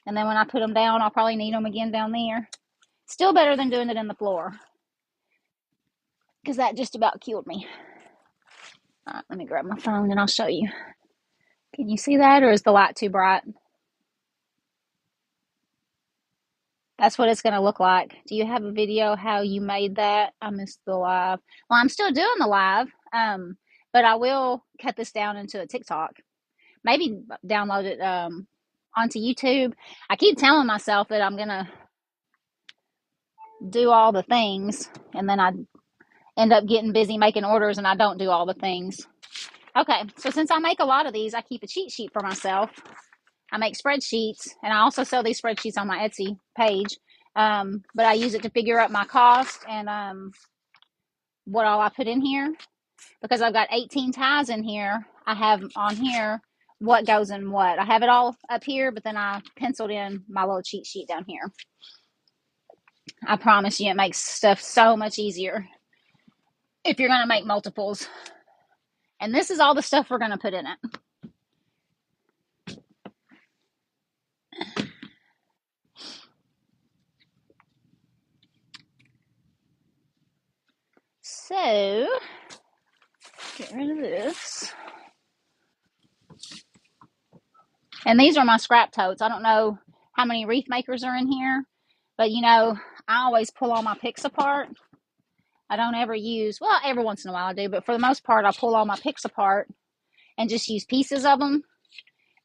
And then when I put them down, I'll probably need them again down there. Still better than doing it in the floor. because that just about killed me. All right, let me grab my phone and I'll show you. Can you see that, or is the light too bright? That's what it's going to look like. Do you have a video how you made that? I missed the live. Well, I'm still doing the live, but I will cut this down into a TikTok. Maybe download it onto YouTube. I keep telling myself that I'm going to do all the things, and then I end up getting busy making orders and I don't do all the things. Okay, so since I make a lot of these, I keep a cheat sheet for myself. I make spreadsheets, and I also sell these spreadsheets on my Etsy page. But I use it to figure out my cost and what all I put in here. Because I've got 18 ties in here, I have on here what goes in what. I have it all up here, but then I penciled in my little cheat sheet down here. I promise you, it makes stuff so much easier if you're going to make multiples. And this is all the stuff we're going to put in it. So, get rid of this. And these are my scrap totes. I don't know how many wreath makers are in here, but you know, I always pull all my picks apart. I don't ever use, well, every once in a while I do, but for the most part, I pull all my picks apart and just use pieces of them.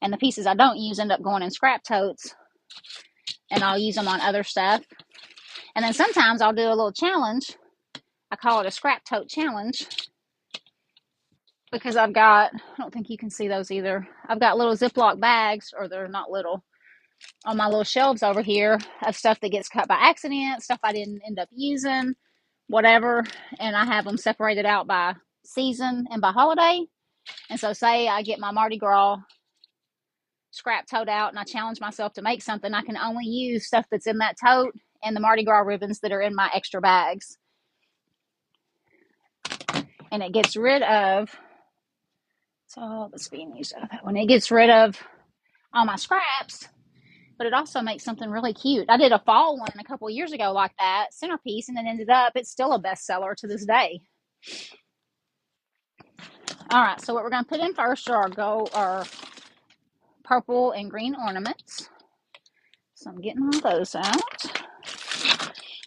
And the pieces I don't use end up going in scrap totes, and I'll use them on other stuff. And then sometimes I'll do a little challenge. I call it a scrap tote challenge because I've got, I don't think you can see those either. I've got little Ziploc bags, or they're not little, on my little shelves over here of stuff that gets cut by accident, stuff I didn't end up using, whatever. And I have them separated out by season and by holiday. And so say I get my Mardi Gras scrap tote out and I challenge myself to make something, I can only use stuff that's in that tote and the Mardi Gras ribbons that are in my extra bags. And it gets rid of, so that's being used out of that one. It gets rid of all my scraps, but it also makes something really cute. I did a fall one a couple years ago like that, centerpiece, and it ended up, it's still a bestseller to this day. All right, so what we're going to put in first are our gold, our purple and green ornaments. So I'm getting all those out.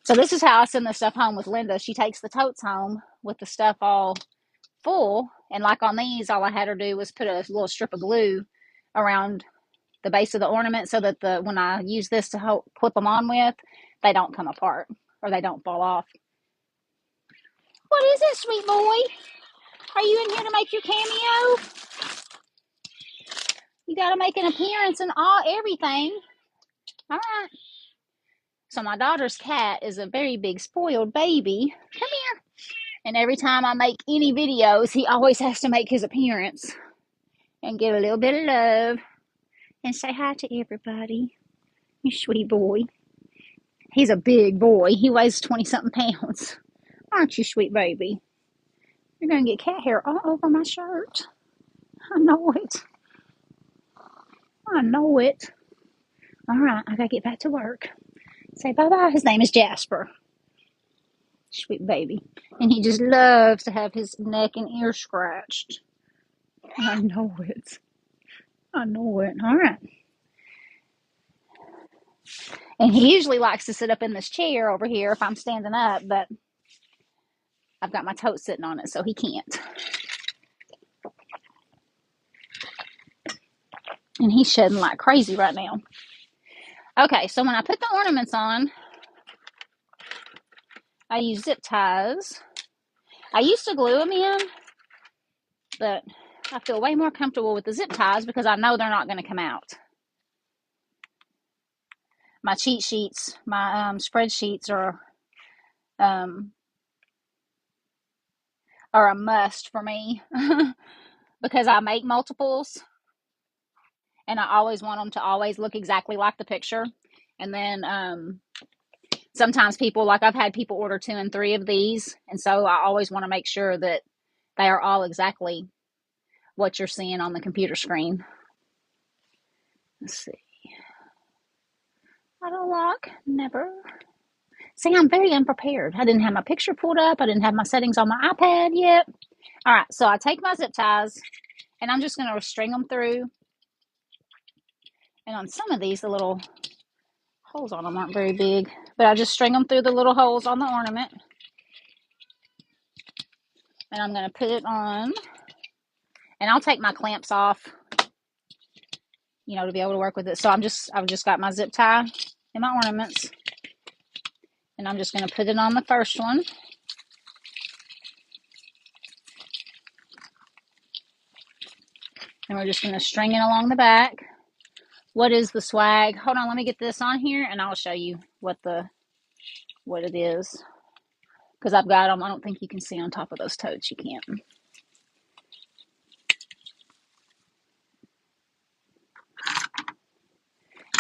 So this is how I send the stuff home with Linda. She takes the totes home with the stuff all full, and like on these, all I had her do was put a little strip of glue around the base of the ornament so that when I use this to clip them on with, they don't come apart or they don't fall off. What is it, sweet boy? Are you in here to make your cameo? You got to make an appearance in everything. All right. So my daughter's cat is a very big spoiled baby. Come here. And every time I make any videos, he always has to make his appearance and give a little bit of love and say hi to everybody. You sweet boy. He's a big boy. He weighs 20-something pounds. Aren't you, sweet baby? You're going to get cat hair all over my shirt. I know it. I know it. All right, I got to get back to work. Say bye-bye. His name is Jasper. Sweet baby. And he just loves to have his neck and ear scratched. I know it. I know it. All right. And he usually likes to sit up in this chair over here if I'm standing up, but I've got my tote sitting on it, so he can't. And he's shedding like crazy right now. Okay, so when I put the ornaments on, I use zip ties. I used to glue them in, but I feel way more comfortable with the zip ties because I know they're not going to come out. My cheat sheets, my spreadsheets are a must for me because I make multiples and I always want them to always look exactly like the picture. And then sometimes people, like I've had people order 2 and 3 of these, and so I always want to make sure that they are all exactly what you're seeing on the computer screen. Let's see. Auto lock, never. See, I'm very unprepared. I didn't have my picture pulled up. I didn't have my settings on my iPad yet. All right, so I take my zip ties, and I'm just going to string them through. And on some of these, the little holes on them aren't very big, but I just string them through the little holes on the ornament. And I'm going to put it on, and I'll take my clamps off, you know, to be able to work with it. So I've just got my zip tie and my ornaments, and I'm just going to put it on the first one. And we're just going to string it along the back. What is the swag? Hold on, let me get this on here, and I'll show you what it is. Because I've got them. I don't think you can see on top of those totes. You can't.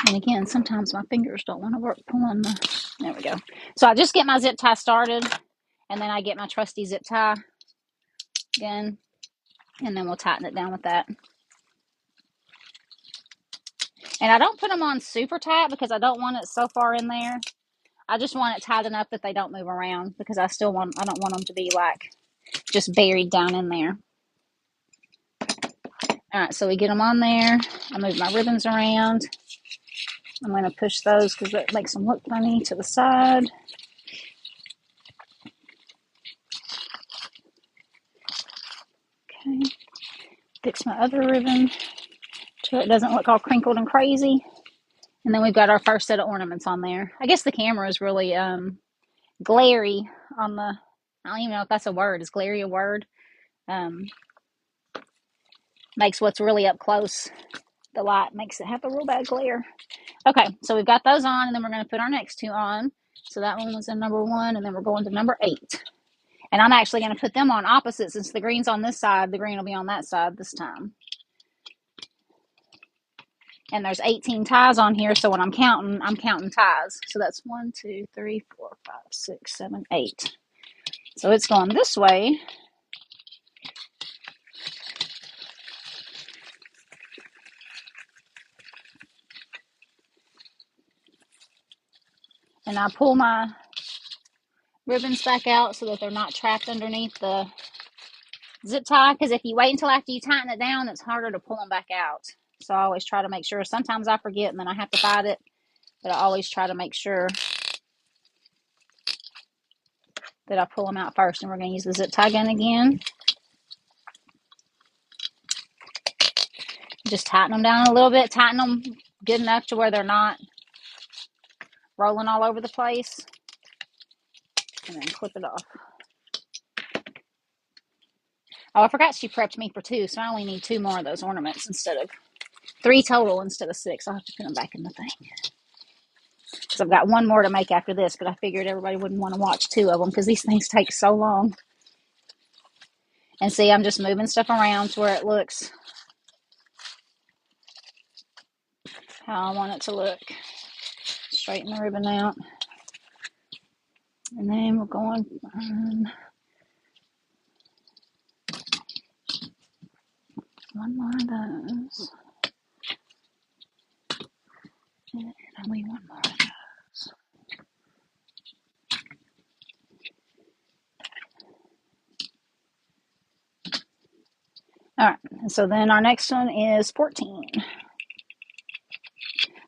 And again, sometimes my fingers don't want to work pulling the... There we go. So I just get my zip tie started, and then I get my trusty zip tie again, and then we'll tighten it down with that. And I don't put them on super tight because I don't want it so far in there. I just want it tight enough that they don't move around, because I don't want them to be like just buried down in there. All right, so we get them on there. I move my ribbons around. I'm going to push those because that makes them look funny to the side. Okay. Fix my other ribbon so it doesn't look all crinkled and crazy. And then we've got our first set of ornaments on there. I guess the camera is really glary on the... I don't even know if that's a word. Is glary a word? Makes what's really up close, the light makes it have a real bad glare. Okay, so we've got those on, and then we're going to put our next two on. So that one was in number 1, and then we're going to number 8. And I'm actually going to put them on opposite. Since the green's on this side, the green will be on that side this time. And there's 18 ties on here, so when I'm counting ties. So that's 1, 2, 3, 4, 5, 6, 7, 8. So it's going this way. And I pull my ribbons back out so that they're not trapped underneath the zip tie, because if you wait until after you tighten it down, it's harder to pull them back out. So I always try to make sure. Sometimes I forget and then I have to fight it, but I always try to make sure that I pull them out first. And we're going to use the zip tie gun again. Just tighten them down a little bit. Tighten them good enough to where they're not rolling all over the place. And then clip it off. Oh, I forgot she prepped me for 2, so I only need 2 more of those ornaments instead of 3 total instead of 6. I'll have to put them back in the thing. Because I've got 1 more to make after this, but I figured everybody wouldn't want to watch 2 of them because these things take so long. And see, I'm just moving stuff around to where it looks how I want it to look. Straighten the ribbon out. And then we're going on 1 more of those. And only 1 more of those. All right, so then our next one is 14.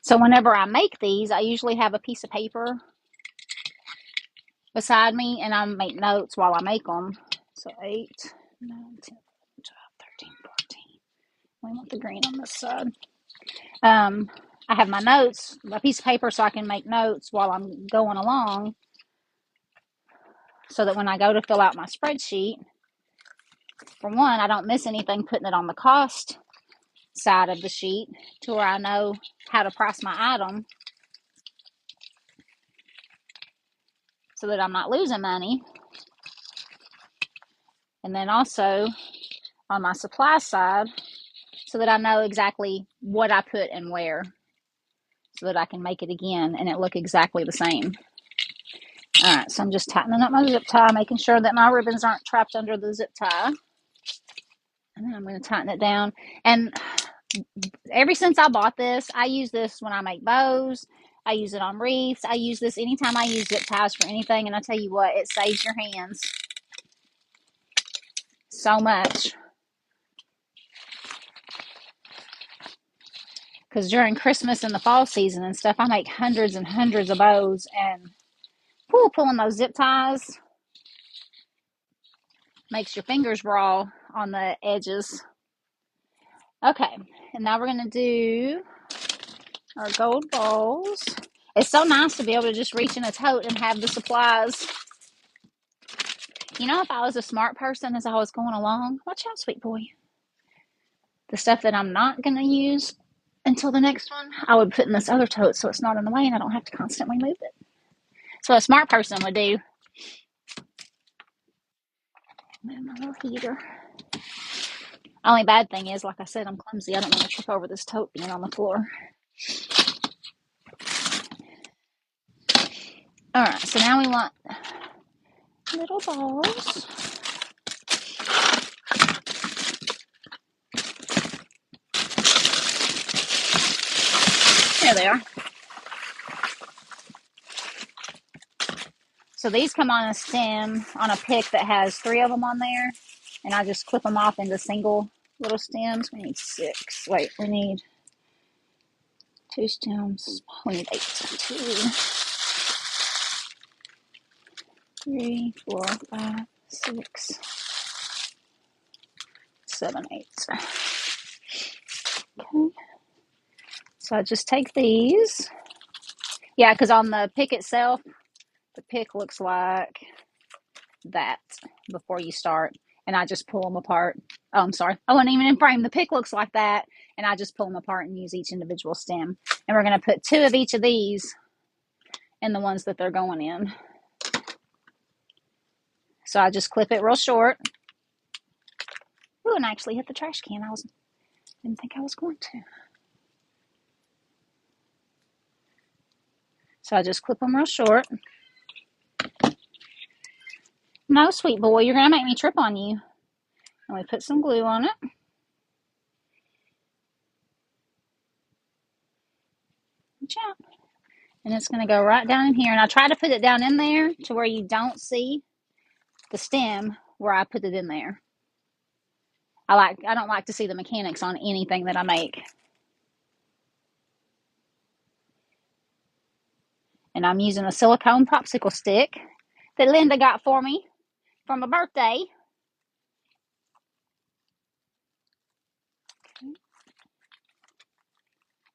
So whenever I make these, I usually have a piece of paper beside me, and I make notes while I make them. So 8, 9, 10, 12, 13, 14. We want the green on this side. I have my notes, a piece of paper, so I can make notes while I'm going along, so that when I go to fill out my spreadsheet, for one, I don't miss anything putting it on the cost side of the sheet to where I know how to price my item so that I'm not losing money. And then also on my supply side, so that I know exactly what I put and where, so that I can make it again and it look exactly the same. All right, so I'm just tightening up my zip tie, making sure that my ribbons aren't trapped under the zip tie. And then I'm going to tighten it down. And ever since I bought this, I use this when I make bows. I use it on wreaths. I use this anytime I use zip ties for anything, and I tell you what, it saves your hands so much. Because during Christmas and the fall season and stuff, I make hundreds and hundreds of bows, and pulling those zip ties makes your fingers raw on the edges. Okay, and now we're going to do our gold balls. It's so nice to be able to just reach in a tote and have the supplies. You know, if I was a smart person as I was going along, watch out, sweet boy. The stuff that I'm not going to use until the next one, I would put in this other tote so it's not in the way and I don't have to constantly move it. So a smart person would do. Move my little heater. Only bad thing is, like I said, I'm clumsy. I don't want to trip over this tote being on the floor. All right, so now we want little balls. There they are. So these come on a stem, on a pick that has 3 of them on there. And I just clip them off into single little stems. We need 6. Wait, we need 2 stems. We need 8. 2, 3, 4, 5, 6, 7, 8. Okay. So I just take these. Yeah, because on the pick itself, the pick looks like that before you start. And I just pull them apart. Oh, I'm sorry. I wasn't even in frame. The pick looks like that. And I just pull them apart and use each individual stem. And we're going to put 2 of each of these in the ones that they're going in. So I just clip it real short. Ooh, and I actually hit the trash can. Didn't think I was going to. So I just clip them real short. No, sweet boy, you're going to make me trip on you. And we put some glue on it. Watch out. And it's going to go right down in here. And I try to put it down in there to where you don't see the stem where I put it in there. I don't like to see the mechanics on anything that I make. And I'm using a silicone popsicle stick that Linda got for me for my birthday.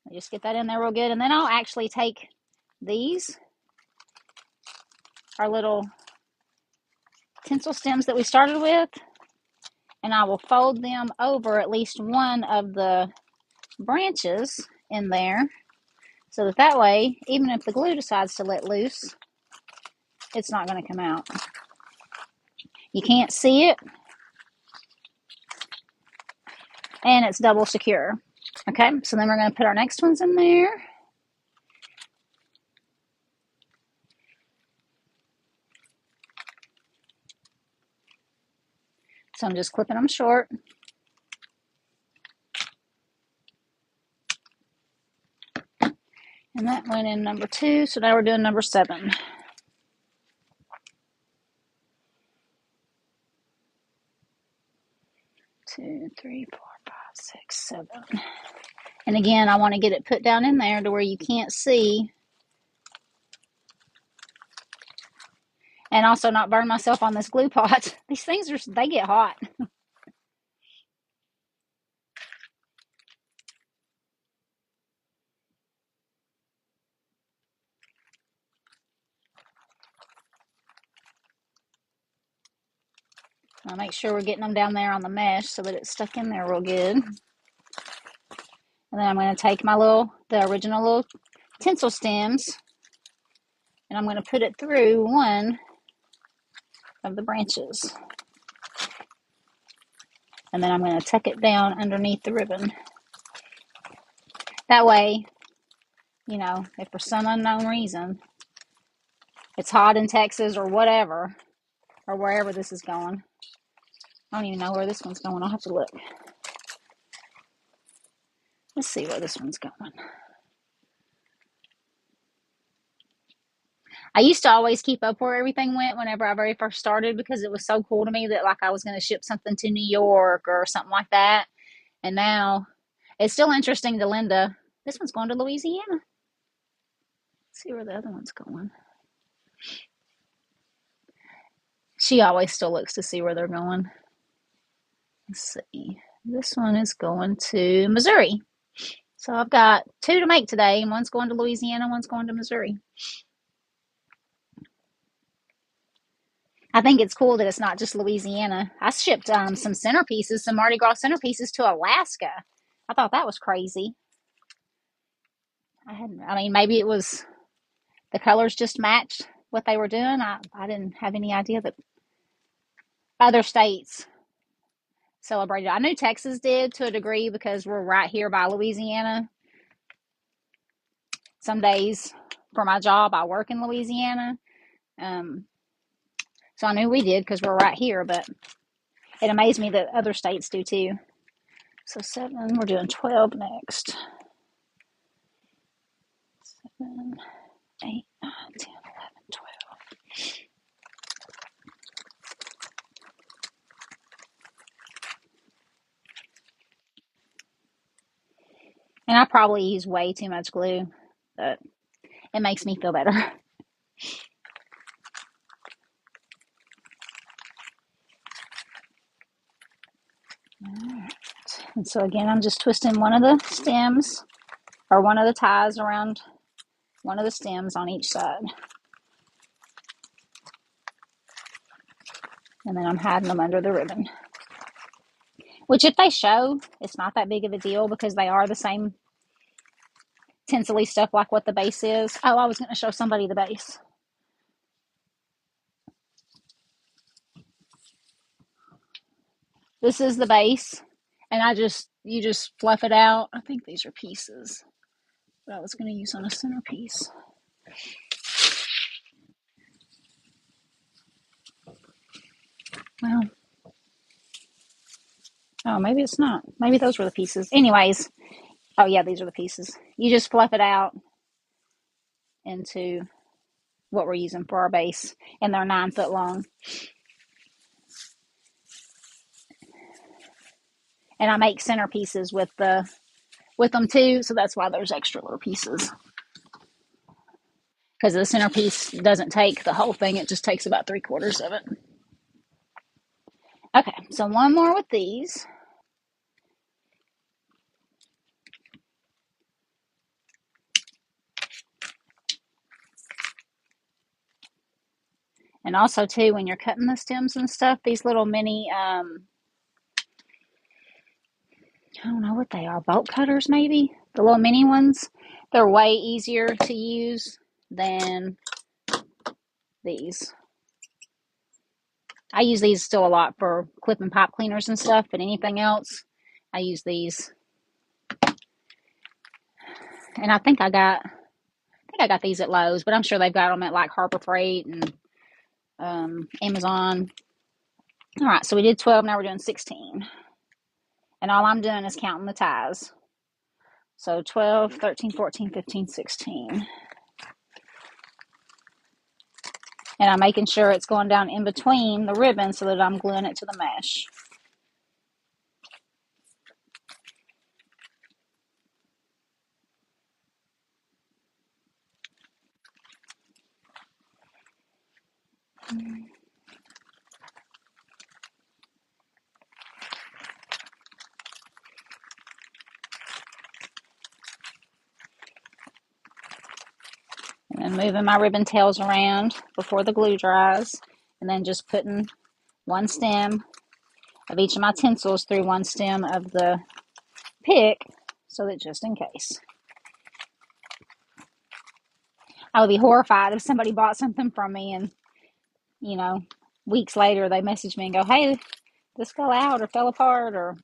I just get that in there real good. And then I'll actually take these, our little tinsel stems that we started with, and I will fold them over at least one of the branches in there, so that way, even if the glue decides to let loose, it's not going to come out. You can't see it, and it's double secure. Okay, so then we're going to put our next ones in there. So I'm just clipping them short. And that went in number 2, so now we're doing number 7. Two, 3, 4, 5, 6, 7. And again, I want to get it put down in there to where you can't see. And also not burn myself on this glue pot. These things they get hot. I'll make sure we're getting them down there on the mesh so that it's stuck in there real good. And then I'm going to take the original little tinsel stems, and I'm going to put it through one of the branches. And then I'm going to tuck it down underneath the ribbon. That way, you know, if for some unknown reason it's hot in Texas or whatever, or wherever this is going. I don't even know where this one's going. I'll have to look. Let's see where this one's going. I used to always keep up where everything went whenever I very first started because it was so cool to me that like I was going to ship something to New York or something like that. And now it's still interesting to Linda. This one's going to Louisiana. Let's see where the other one's going. She always still looks to see where they're going. Let's see. This one is going to Missouri. So I've got 2 to make today, and one's going to Louisiana, one's going to Missouri. I think it's cool that it's not just Louisiana. I shipped some centerpieces, some Mardi Gras centerpieces to Alaska. I thought that was crazy. I mean, maybe it was the colors just matched what they were doing. I didn't have any idea that other states celebrated. I knew Texas did to a degree because we're right here by Louisiana. Some days for my job, I work in Louisiana. So I knew we did because we're right here, but it amazed me that other states do too. So 7, we're doing 12 next. 7, 8, 9, 10, 11, 12. And I probably use way too much glue, but it makes me feel better. Alright. And so again, I'm just twisting one of the stems or one of the ties around one of the stems on each side. And then I'm hiding them under the ribbon. Which if they show, it's not that big of a deal because they are the same tinsel-y stuff like what the base is. Oh, I was going to show somebody the base. This is the base. And you just fluff it out. I think these are pieces that I was going to use on a centerpiece. Well, oh, maybe it's not. Maybe those were the pieces. Anyways, oh yeah, these are the pieces. You just fluff it out into what we're using for our base, and they're 9 foot long. And I make centerpieces with them too, so that's why there's extra little pieces. Because the centerpiece doesn't take the whole thing; it just takes about 3/4 of it. Okay, so one more with these. And also too, when you're cutting the stems and stuff, these little mini, I don't know what they are, bolt cutters maybe? The little mini ones. They're way easier to use than these. I use these still a lot for clipping pipe cleaners and stuff, but anything else, I use these. And I think I got these at Lowe's, but I'm sure they've got them at like Harbor Freight and Amazon. All right, so we did 12, now we're doing 16. And all I'm doing is counting the ties. So 12, 13, 14, 15, 16. And I'm making sure it's going down in between the ribbon so that I'm gluing it to the mesh. And moving my ribbon tails around before the glue dries. And then just putting one stem of each of my tinsels through one stem of the pick, so that just in case. I would be horrified if somebody bought something from me and, weeks later they message me and go, hey, this fell out or fell apart or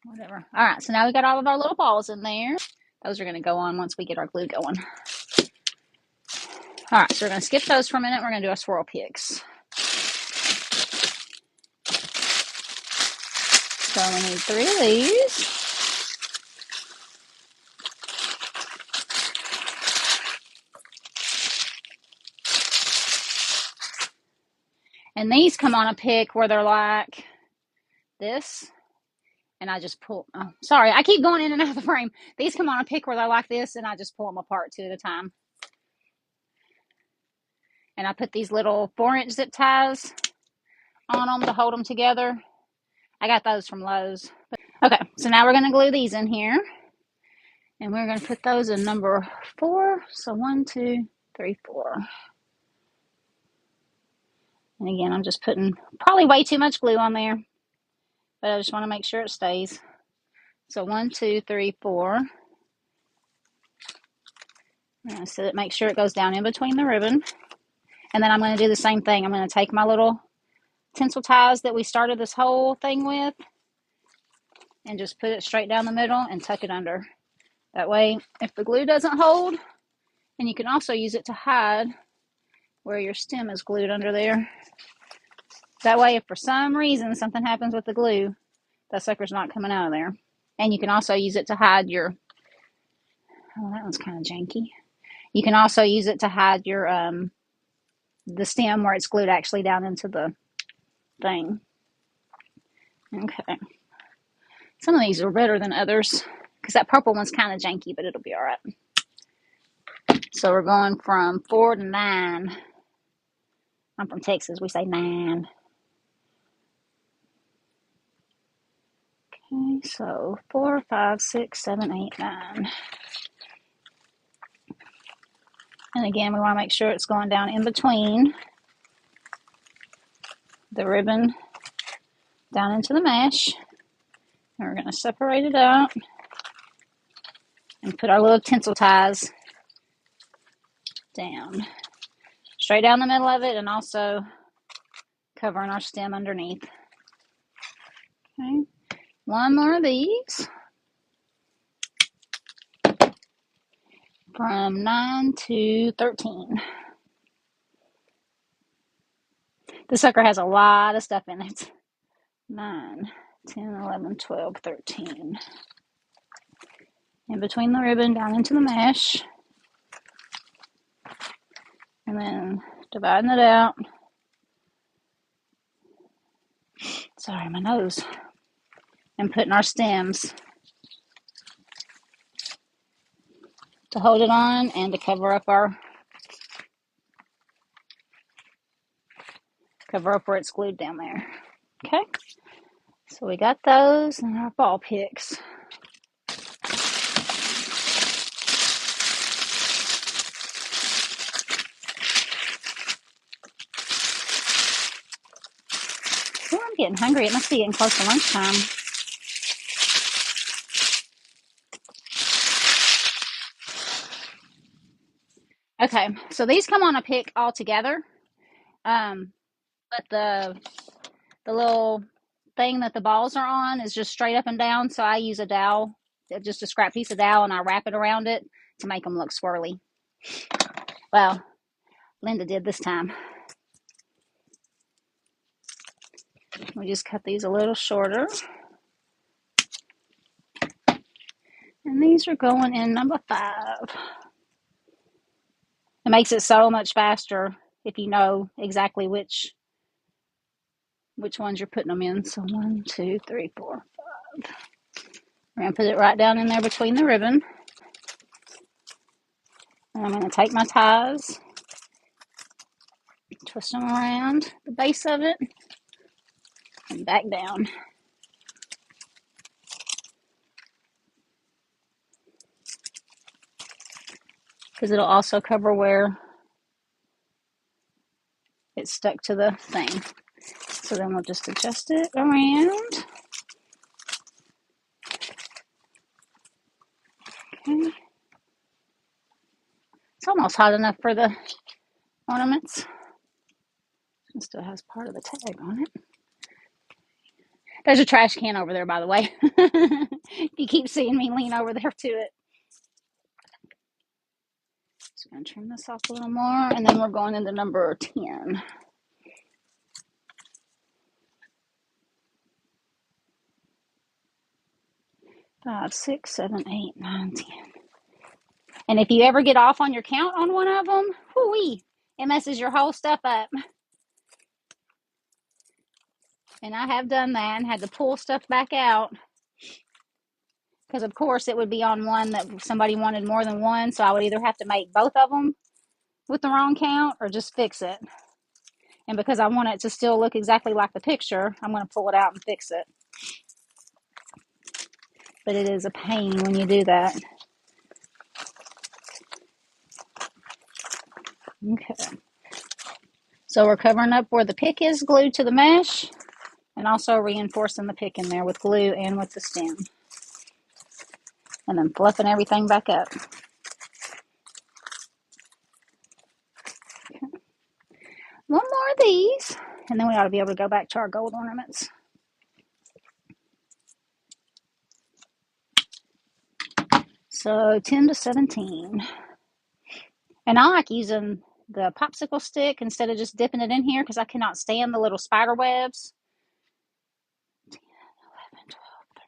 whatever. All right, so now we got all of our little balls in there. Those are going to go on once we get our glue going. All right, so we're going to skip those for a minute. We're going to do our swirl picks. So we need 3 of these. And these come on a pick where they're like this. And I just pull, oh, sorry, I keep going in and out of the frame. These come on a pick where they're like this, and I just pull them apart 2 at a time. And I put these little 4-inch zip ties on them to hold them together. I got those from Lowe's. Okay, so now we're going to glue these in here. And we're going to put those in number 4. So 1, 2, 3, 4. And again, I'm just putting probably way too much glue on there, but I just want to make sure it stays. So 1, 2, 3, 4. I'm going to set it, make sure it goes down in between the ribbon. And then I'm going to do the same thing. I'm going to take my little tinsel ties that we started this whole thing with and just put it straight down the middle and tuck it under. That way, if the glue doesn't hold, and you can also use it to hide where your stem is glued under there. That way, if for some reason something happens with the glue, that sucker's not coming out of there. And you can also use it to hide your, oh, that one's kind of janky. You can also use it to hide your, the stem where it's glued actually down into the thing. Okay. Some of these are better than others because that purple one's kind of janky, but it'll be all right. So we're going from 4 to 9. I'm from Texas. We say 9. Okay, so 4, 5, 6, 7, 8, 9. And again, we want to make sure it's going down in between the ribbon down into the mesh. And we're going to separate it out and put our little tinsel ties down. Straight down the middle of it and also covering our stem underneath. Okay, one more of these. From 9 to 13. The sucker has a lot of stuff in it. 9, 10, 11, 12, 13. In between the ribbon, down into the mesh. And then dividing it out. Sorry, my nose. And putting our stems to hold it on and to cover up where it's glued down there. Okay, so we got those and our ball picks. Oh, I'm getting hungry. It must be getting close to lunchtime. Okay, so these come on a pick all together. But the little thing that the balls are on is just straight up and down. So I use a dowel, just a scrap piece of dowel, and I wrap it around it to make them look swirly. Well, Linda did this time. We just cut these a little shorter. And these are going in number 5. It makes it so much faster if you know exactly which ones you're putting them in. So 1, 2, 3, 4, 5. We're going to put it right down in there between the ribbon. And I'm going to take my ties, twist them around the base of it, and back down. Because it'll also cover where it's stuck to the thing. So then we'll just adjust it around. Okay. It's almost hot enough for the ornaments. It still has part of the tag on it. There's a trash can over there, by the way. You keep seeing me lean over there to it. Just going to trim this off a little more, and then we're going into number 10. Five, 6, 7, 8, 9, 10. And if you ever get off on your count on one of them, whoo-wee, it messes your whole stuff up. And I have done that and had to pull stuff back out because, of course, it would be on one that somebody wanted more than one. So I would either have to make both of them with the wrong count or just fix it. And because I want it to still look exactly like the picture, I'm going to pull it out and fix it. But it is a pain when you do that. Okay. So we're covering up where the pick is glued to the mesh and also reinforcing the pick in there with glue and with the stem. And then fluffing everything back up. Okay. One more of these, and then we ought to be able to go back to our gold ornaments. So 10 to 17. And I like using the popsicle stick instead of just dipping it in here because I cannot stand the little spider webs. 10, 11, 12,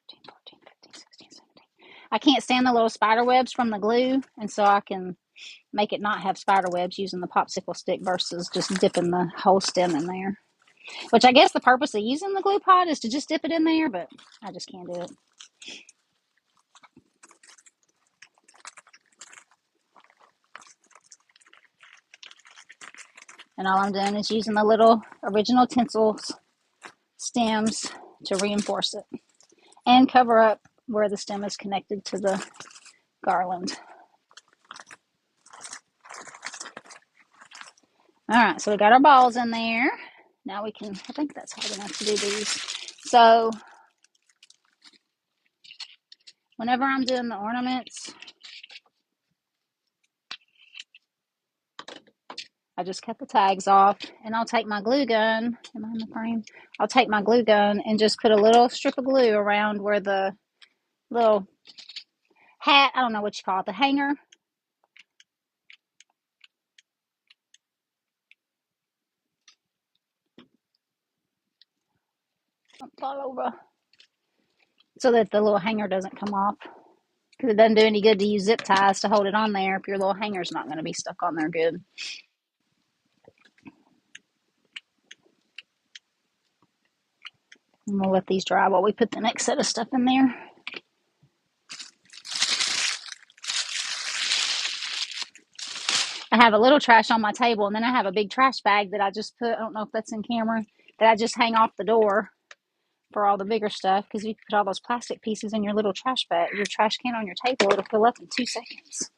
13, 14, 15, 16, 17. I can't stand the little spider webs from the glue, and so I can make it not have spider webs using the popsicle stick versus just dipping the whole stem in there. Which I guess the purpose of using the glue pot is to just dip it in there, but I just can't do it. And all I'm doing is using the little original tinsel stems to reinforce it and cover up where the stem is connected to the garland. All right, so we got our balls in there. Now we can, I think that's hard enough to do these. So whenever I'm doing the ornaments, I just cut the tags off and I'll take my glue gun. Am I in the frame? I'll take my glue gun and just put a little strip of glue around where the little hat, I don't know what you call it, the hanger. Don't fall over. So that the little hanger doesn't come off. Because it doesn't do any good to use zip ties to hold it on there if your little hanger's not going to be stuck on there good. And we'll let these dry while we put the next set of stuff in there. I have a little trash on my table, and then I have a big trash bag that I just put, I don't know if that's in camera, that I just hang off the door for all the bigger stuff, because you can put all those plastic pieces in your little trash bag, your trash can on your table, it'll fill up in 2 seconds.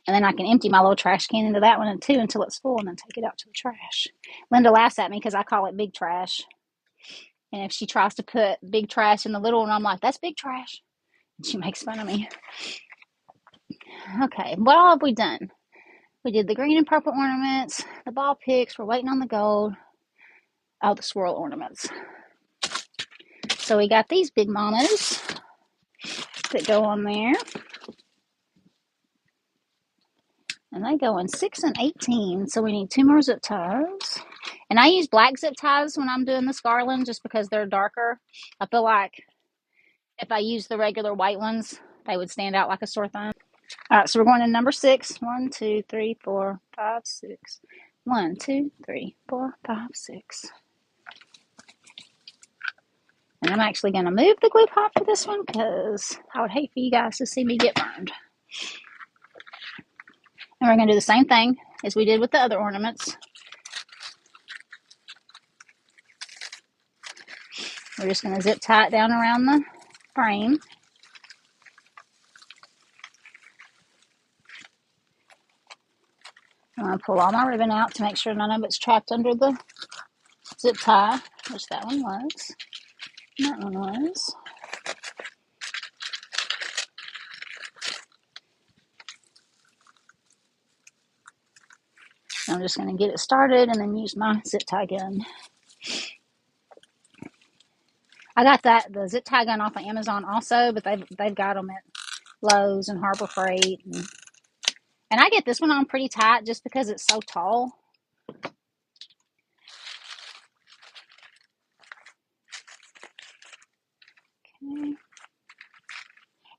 And then I can empty my little trash can into that one too until it's full and then take it out to the trash. Linda laughs at me because I call it big trash. And if she tries to put big trash in the little one, I'm like, that's big trash. And she makes fun of me. Okay, what all have we done? We did the green and purple ornaments, the ball picks, we're waiting on the gold. Oh, the swirl ornaments. So we got these big mamas that go on there. And they go in 6 and 18, so we need 2 more zip ties. And I use black zip ties when I'm doing this garland just because they're darker. I feel like if I use the regular white ones, they would stand out like a sore thumb. All right, so we're going to number 6. 1, 2, 3, 4, 5, 6. 1, 2, 3, 4, 5, 6. And I'm actually going to move the glue pot for this one because I would hate for you guys to see me get burned. And we're going to do the same thing as we did with the other ornaments. We're just going to zip tie it down around the frame. I'm going to pull all my ribbon out to make sure none of it's trapped under the zip tie, which that one was. That one was. I'm just going to get it started and then use my zip tie gun. I got the zip tie gun off of Amazon also, but they've got them at Lowe's and Harbor Freight. And I get this one on pretty tight just because it's so tall. Okay.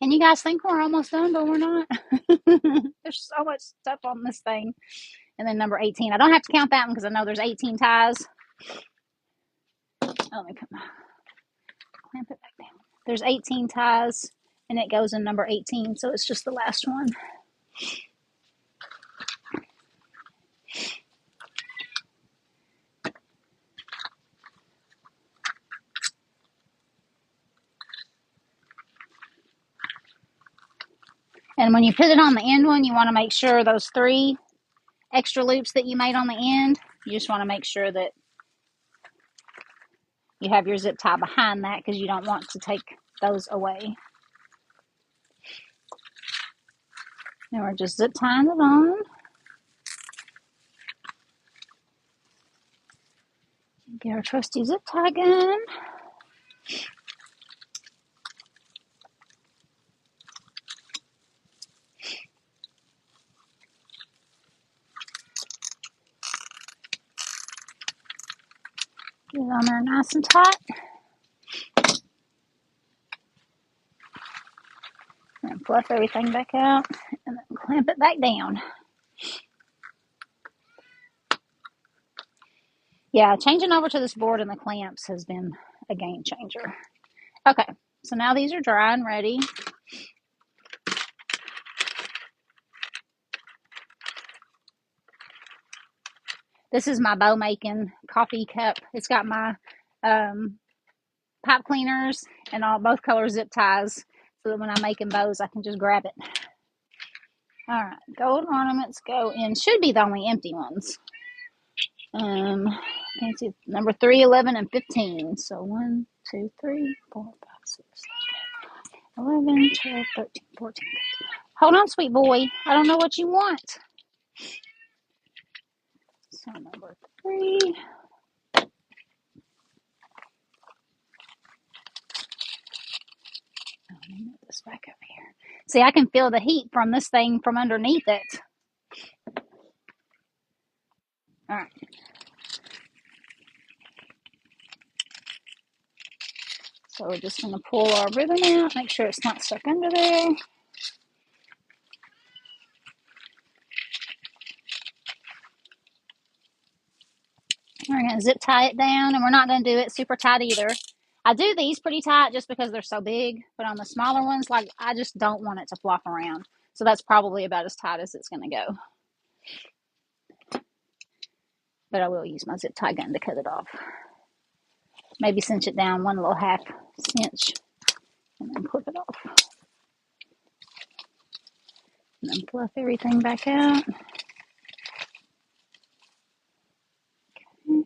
And you guys think we're almost done, but we're not. There's so much stuff on this thing. And then number 18. I don't have to count that one because I know there's 18 ties. let me put my clamp it back down. There's 18 ties, and it goes in number 18, so it's just the last one. And when you put it on the end one, you want to make sure those 3 extra loops that you made on the end, you just want to make sure that you have your zip tie behind that because you don't want to take those away. And we're just zip tying it on. Get our trusty zip tie gun. Get it on there nice and tight. And fluff everything back out and then clamp it back down. Yeah, changing over to this board and the clamps has been a game changer. Okay, so now these are dry and ready. This is my bow making coffee cup. It's got my pipe cleaners and both color zip ties so that when I'm making bows I can just grab it. All right, gold ornaments go in, should be the only empty ones. Fancy number 3, 11, and 15. So 1, 2, 3, 4, 5, 6, 7, 11, 12, 13, 14, 15. Hold on, sweet boy. I don't know what you want. So number 3. Let me move this back over here. See, I can feel the heat from this thing from underneath it. All right. So we're just going to pull our ribbon out, make sure it's not stuck under there. We're going to zip tie it down, and we're not going to do it super tight either. I do these pretty tight just because they're so big, but on the smaller ones, like, I just don't want it to flop around. So that's probably about as tight as it's going to go. But I will use my zip tie gun to cut it off. Maybe cinch it down 1 little half cinch and then clip it off. And then fluff everything back out. Okay.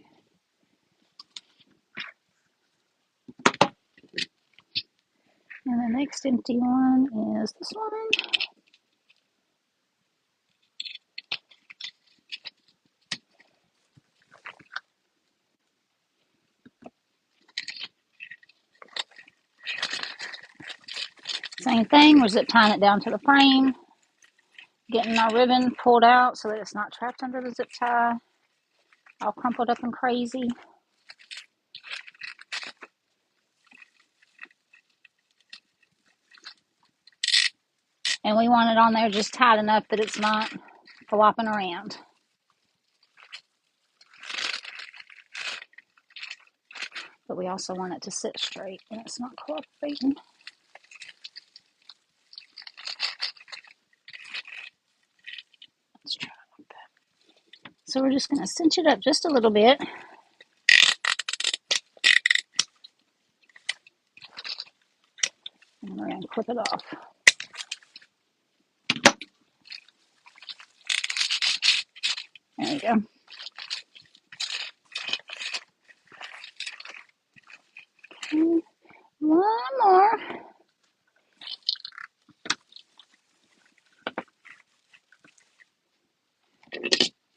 And the next empty one is this one. Same thing, we're zip tying it down to the frame, getting our ribbon pulled out so that it's not trapped under the zip tie, all crumpled up and crazy. And we want it on there just tight enough that it's not flopping around. But we also want it to sit straight and it's not cooperating. Let's try it like that. So we're just going to cinch it up just a little bit. And we're going to clip it off. There we go. Okay. One more.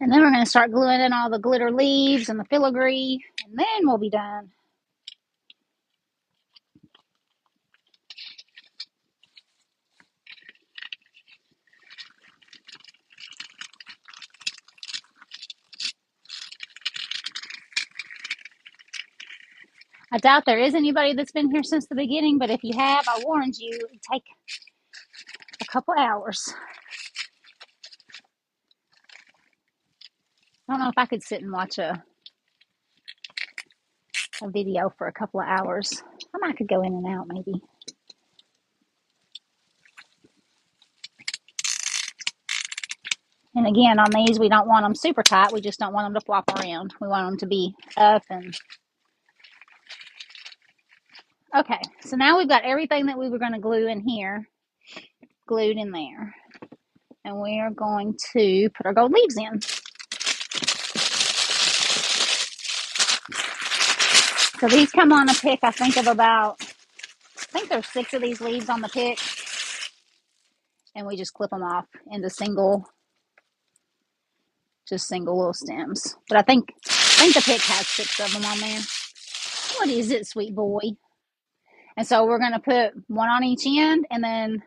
And then we're going to start gluing in all the glitter leaves and the filigree, and then we'll be done. I doubt there is anybody that's been here since the beginning, but if you have, I warned you, it would take a couple hours. I don't know if I could sit and watch a a video for a couple of hours. I might could go in and out maybe. And again, on these, we don't want them super tight. We just don't want them to flop around. We want them to be up and... Okay, so now we've got everything that we were going to glue in here glued in there. And we are going to put our gold leaves in. So these come on a pick, I think, of about... I think there's 6 of these leaves on the pick. And we just clip them off into single little stems. But I think the pick has 6 of them on there. What is it, sweet boy? And so we're going to put one on each end and then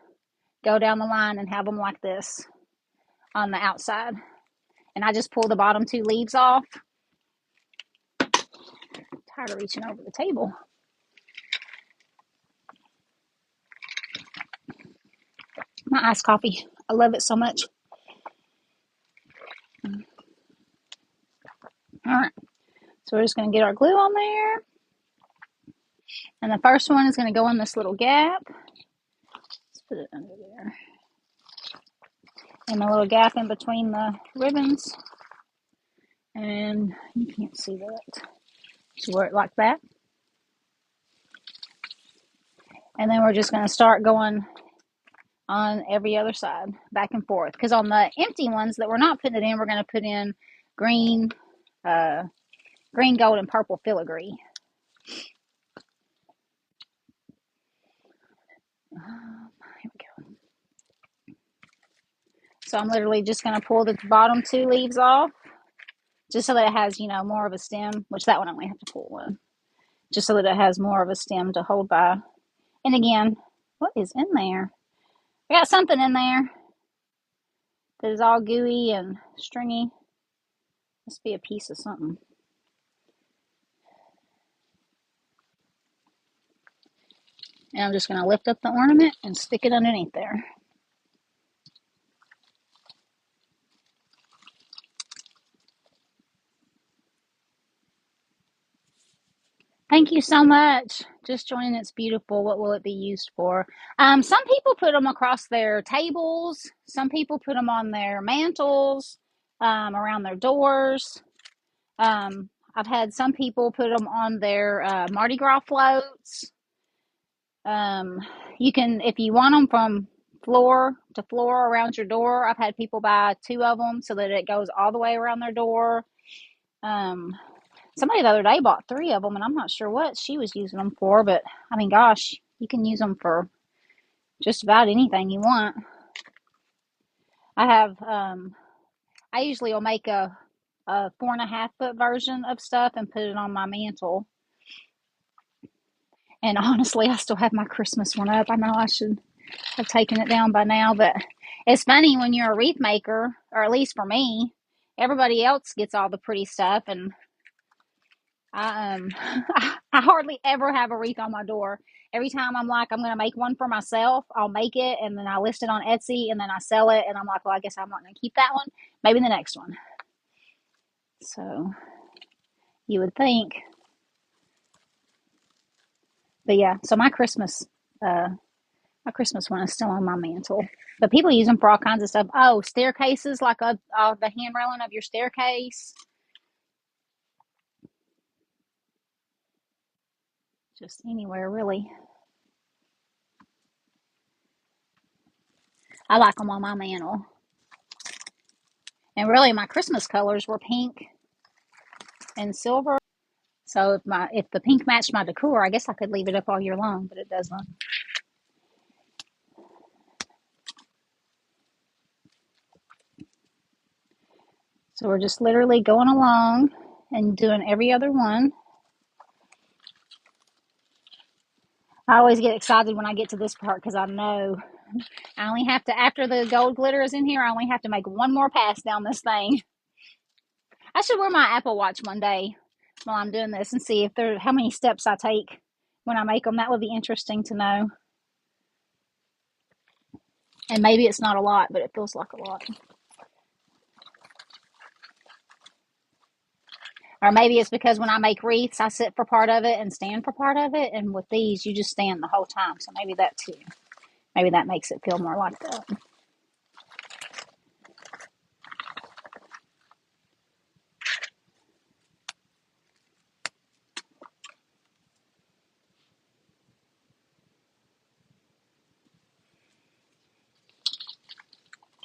go down the line and have them like this on the outside. And I just pull the bottom 2 leaves off. I'm tired of reaching over the table. My iced coffee. I love it so much. All right. So we're just going to get our glue on there. And the first one is going to go in this little gap. Let's put it under there. And the little gap in between the ribbons. And you can't see that. Just wear it like that. And then we're just going to start going on every other side, back and forth. Because on the empty ones that we're not putting it in, we're going to put in green, gold, and purple filigree. Here we go. So I'm literally just going to pull the bottom 2 leaves off, just so that it has, more of a stem, which that one I only have to pull one, just so that it has more of a stem to hold by. And again, what is in there? I got something in there that is all gooey and stringy. Must be a piece of something. And I'm just going to lift up the ornament and stick it underneath there. Thank you so much. Just joining. It's beautiful. What will it be used for? Some people put them across their tables. Some people put them on their mantles, around their doors. I've had some people put them on their Mardi Gras floats. You can, if you want them from floor to floor around your door, I've had people buy 2 of them so that it goes all the way around their door. Somebody the other day bought 3 of them, and I'm not sure what she was using them for, but I mean, gosh, you can use them for just about anything you want. I have, I usually will make a 4.5 foot version of stuff and put it on my mantle. And honestly, I still have my Christmas one up. I know I should have taken it down by now, but it's funny when you're a wreath maker, or at least for me, everybody else gets all the pretty stuff, and I hardly ever have a wreath on my door. Every time I'm like, I'm going to make one for myself, I'll make it, and then I list it on Etsy, and then I sell it, and I'm like, well, I guess I'm not going to keep that one. Maybe the next one. So, you would think. But yeah, so my Christmas one is still on my mantle. But people use them for all kinds of stuff. Oh, staircases, like the hand railing of your staircase. Just anywhere, really. I like them on my mantle. And really, my Christmas colors were pink and silver. So if the pink matched my decor, I guess I could leave it up all year long, but it doesn't. So we're just literally going along and doing every other one. I always get excited when I get to this part because I know I only have to, after the gold glitter is in here, I only have to make one more pass down this thing. I should wear my Apple Watch one day while I'm doing this and see if how many steps I take when I make them. That would be interesting to know. And maybe it's not a lot, but it feels like a lot. Or maybe it's because when I make wreaths, I sit for part of it and stand for part of it. And with these, you just stand the whole time. So maybe that too. Maybe that makes it feel more like that.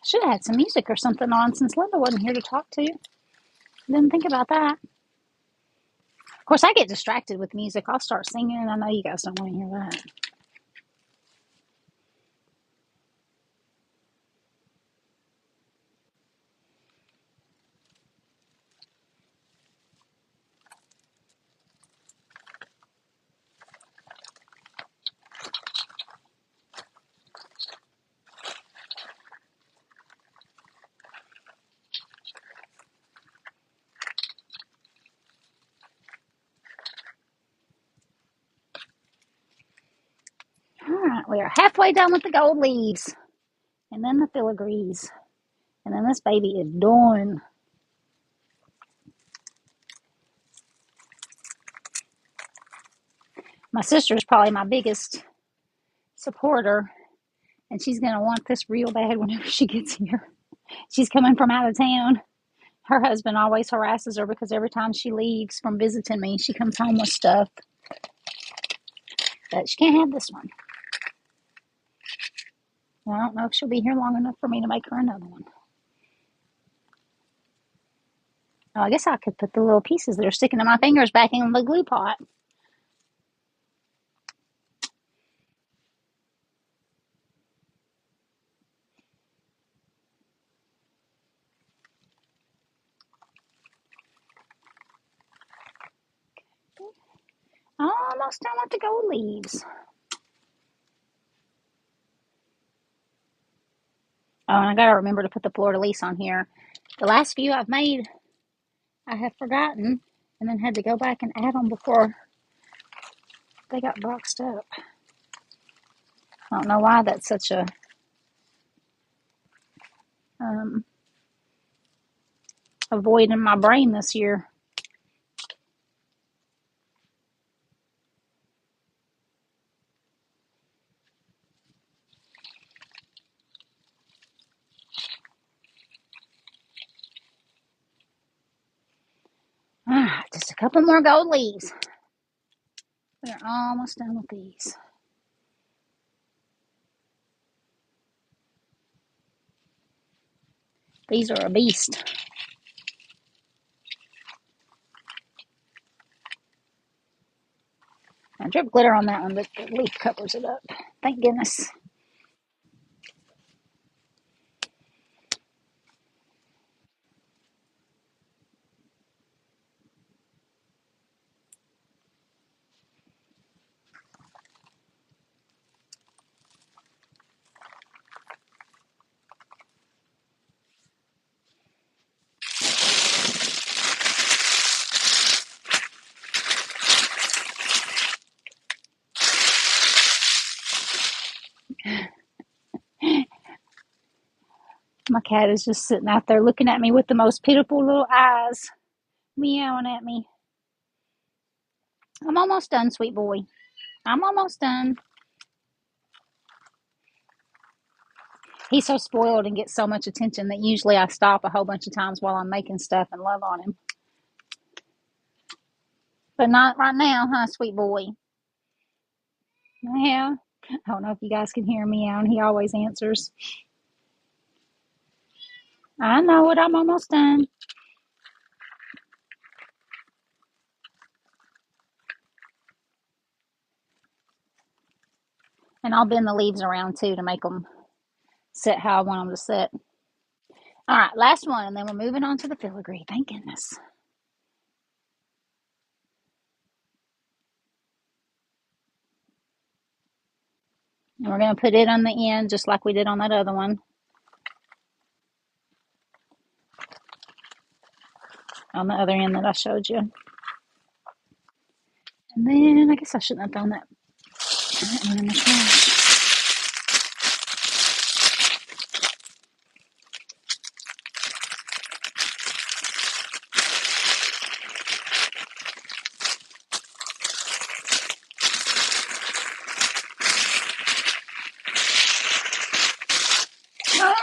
Should have had some music or something on since Linda wasn't here to talk to. Didn't think about that. Of course, I get distracted with music. I'll start singing, and I know you guys don't want to hear that. All right, we are halfway done with the gold leaves, and then the filigrees, and then this baby is done. My sister is probably my biggest supporter, and she's going to want this real bad whenever she gets here. She's coming from out of town. Her husband always harasses her because every time she leaves from visiting me, she comes home with stuff. But she can't have this one. I don't know if she'll be here long enough for me to make her another one. Oh, I guess I could put the little pieces that are sticking to my fingers back in the glue pot. Almost done with the gold leaves. Oh, and I gotta remember to put the fleur-de-lis on here. The last few I've made, I have forgotten, and then had to go back and add them before they got boxed up. I don't know why that's such a a void in my brain this year. Just a couple more gold leaves. We're almost done with these. These are a beast. I dripped glitter on that one, but the leaf covers it up. Thank goodness. My cat is just sitting out there looking at me with the most pitiful little eyes, meowing at me. I'm almost done, sweet boy. I'm almost done. He's so spoiled and gets so much attention that usually I stop a whole bunch of times while I'm making stuff and love on him. But not right now, huh, sweet boy? Yeah. I don't know if you guys can hear him meowing. He always answers. I know it. I'm almost done. And I'll bend the leaves around too to make them sit how I want them to sit. All right, last one, and then we're moving on to the filigree. Thank goodness. And we're going to put it on the end just like we did on that other one. On the other end that I showed you. And then I guess I shouldn't have thrown that one in the trash.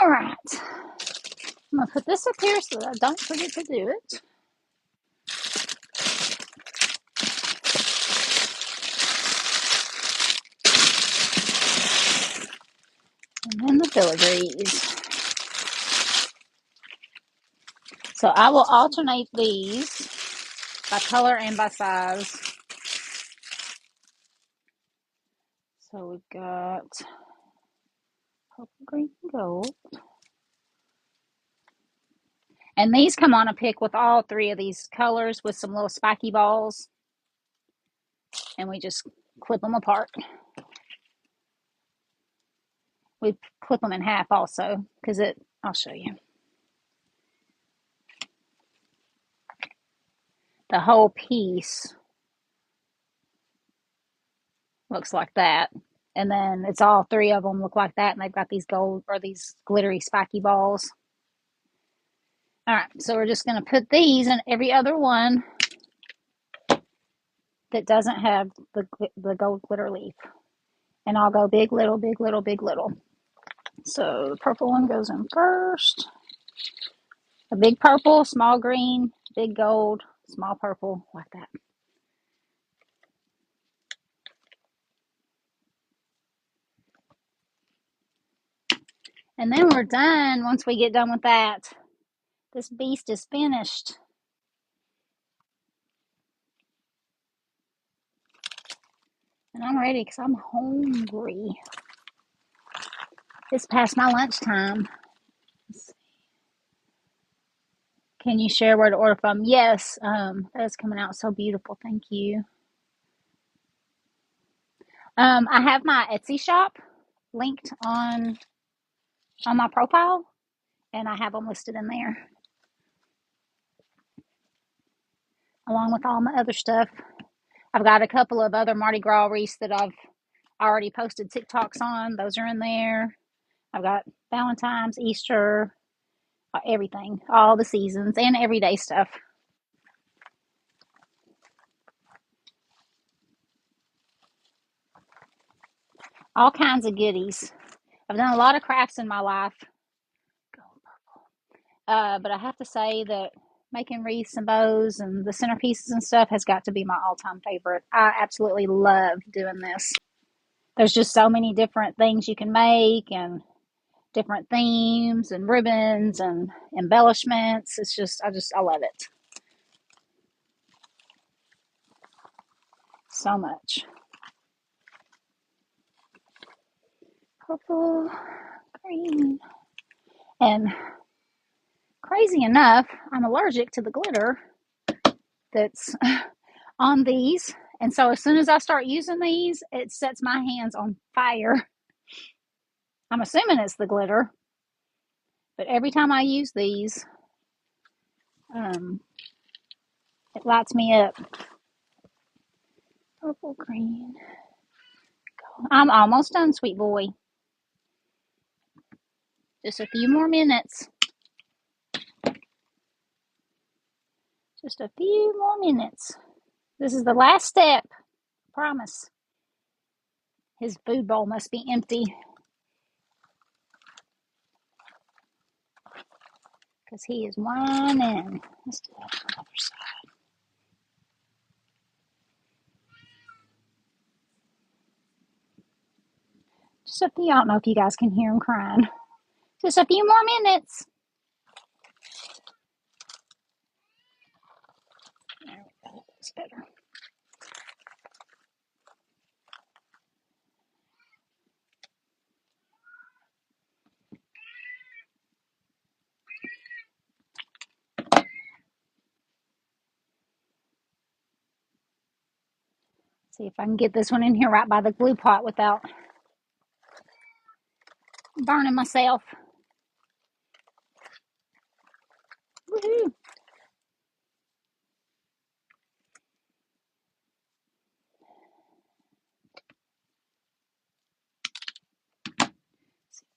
All right. I'm going to put this up here so that I don't forget to do it. And then the filigrees. So I will alternate these by color and by size. So we've got purple, green, and gold. And these come on a pick with all three of these colors with some little spiky balls. And we just clip them apart. We clip them in half also because I'll show you. The whole piece looks like that. And then it's all three of them look like that. And they've got these gold or these glittery spiky balls. All right, so we're just going to put these in every other one that doesn't have the gold glitter leaf. And I'll go big, little, big, little, big, little. So the purple one goes in first. A big purple, small green, big gold, small purple, like that. And then we're done. Once we get done with that, this beast is finished. And I'm ready because I'm hungry. It's past my lunchtime. Can you share where to order from? Yes, that's coming out so beautiful. Thank you. I have my Etsy shop linked on my profile, and I have them listed in there, along with all my other stuff. I've got a couple of other Mardi Gras wreaths that I've already posted TikToks on. Those are in there. I've got Valentine's, Easter, everything, all the seasons, and everyday stuff. All kinds of goodies. I've done a lot of crafts in my life. But I have to say that making wreaths and bows and the centerpieces and stuff has got to be my all-time favorite. I absolutely love doing this. There's just so many different things you can make and different themes and ribbons and embellishments. I love it so much. Purple, green, and crazy enough, I'm allergic to the glitter that's on these. And so as soon as I start using these, it sets my hands on fire. I'm assuming it's the glitter, but every time I use these, it lights me up. Purple, green, gold. I'm almost done, sweet boy. Just a few more minutes. Just a few more minutes. This is the last step. Promise. His food bowl must be empty, because he is whining. Let's do that on the other side. Just a few. I don't know if you guys can hear him crying. Just a few more minutes. There we go. That's better. See if I can get this one in here right by the glue pot without burning myself. Woohoo!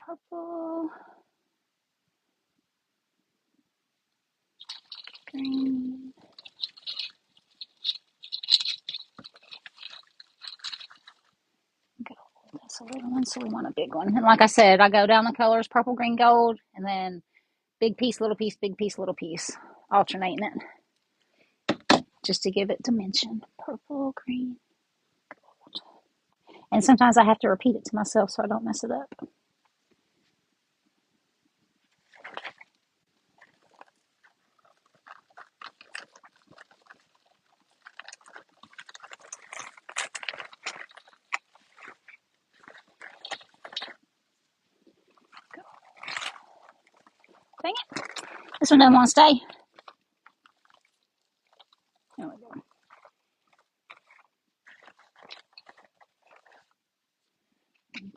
Purple, green, gold. That's That's a little one, so we want a big one. And like I said, I go down the colors, purple, green, gold, and then big piece, little piece, big piece, little piece, alternating it just to give it dimension. Purple, green, gold. And sometimes I have to repeat it to myself so I don't mess it up. Dang it. This one doesn't want to stay. There we go.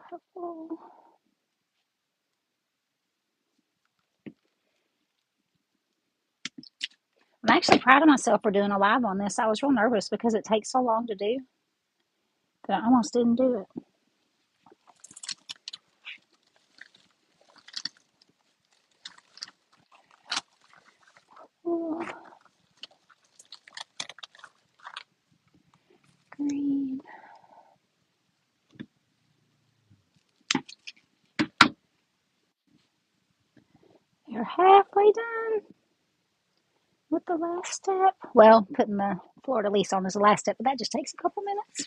Purple. I'm actually proud of myself for doing a live on this. I was real nervous because it takes so long to do that I almost didn't do it. Ooh. Green. You're halfway done with the last step. Well, putting the fleur-de-lis on is the last step, but that just takes a couple minutes.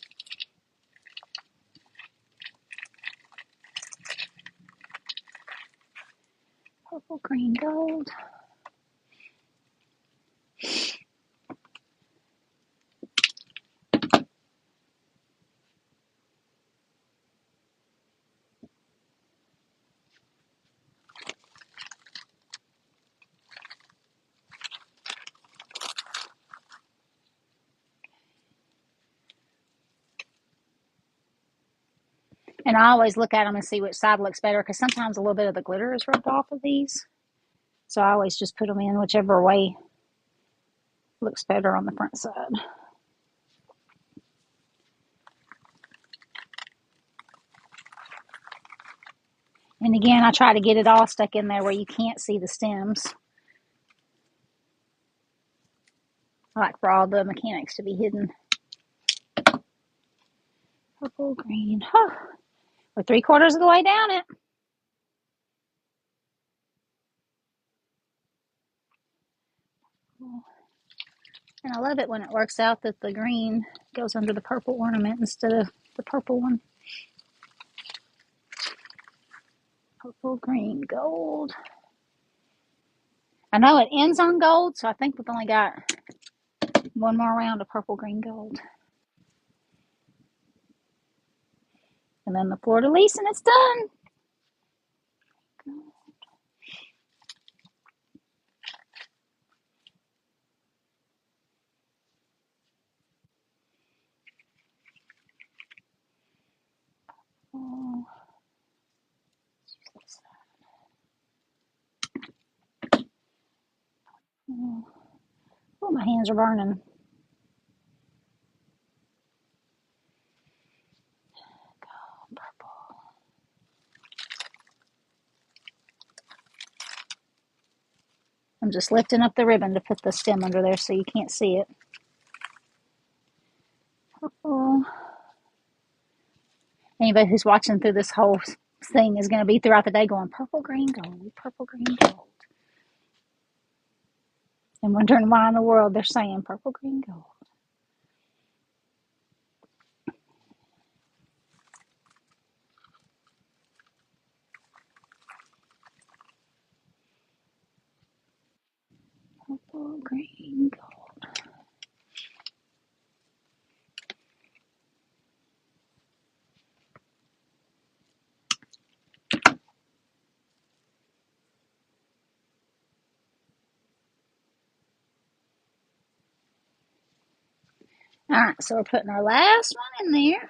Purple, green, gold. And I always look at them and see which side looks better because sometimes a little bit of the glitter is rubbed off of these. So I always just put them in whichever way looks better on the front side. And again, I try to get it all stuck in there where you can't see the stems. I like for all the mechanics to be hidden. Purple, green. Huh. We're 3/4 of the way down it. And I love it when it works out that the green goes under the purple ornament instead of the purple one. Purple, green, gold. I know it ends on gold, so I think we've only got one more round of purple, green, gold. And then the fleur-de-lis and it's done. Oh. Oh, my hands are burning. Purple. I'm just lifting up the ribbon to put the stem under there so you can't see it. Purple. Anybody who's watching through this whole thing is going to be throughout the day going purple, green, gold, purple, green, gold. And wondering why in the world they're saying purple, green, gold. Purple, green, gold. All right, so we're putting our last one in there.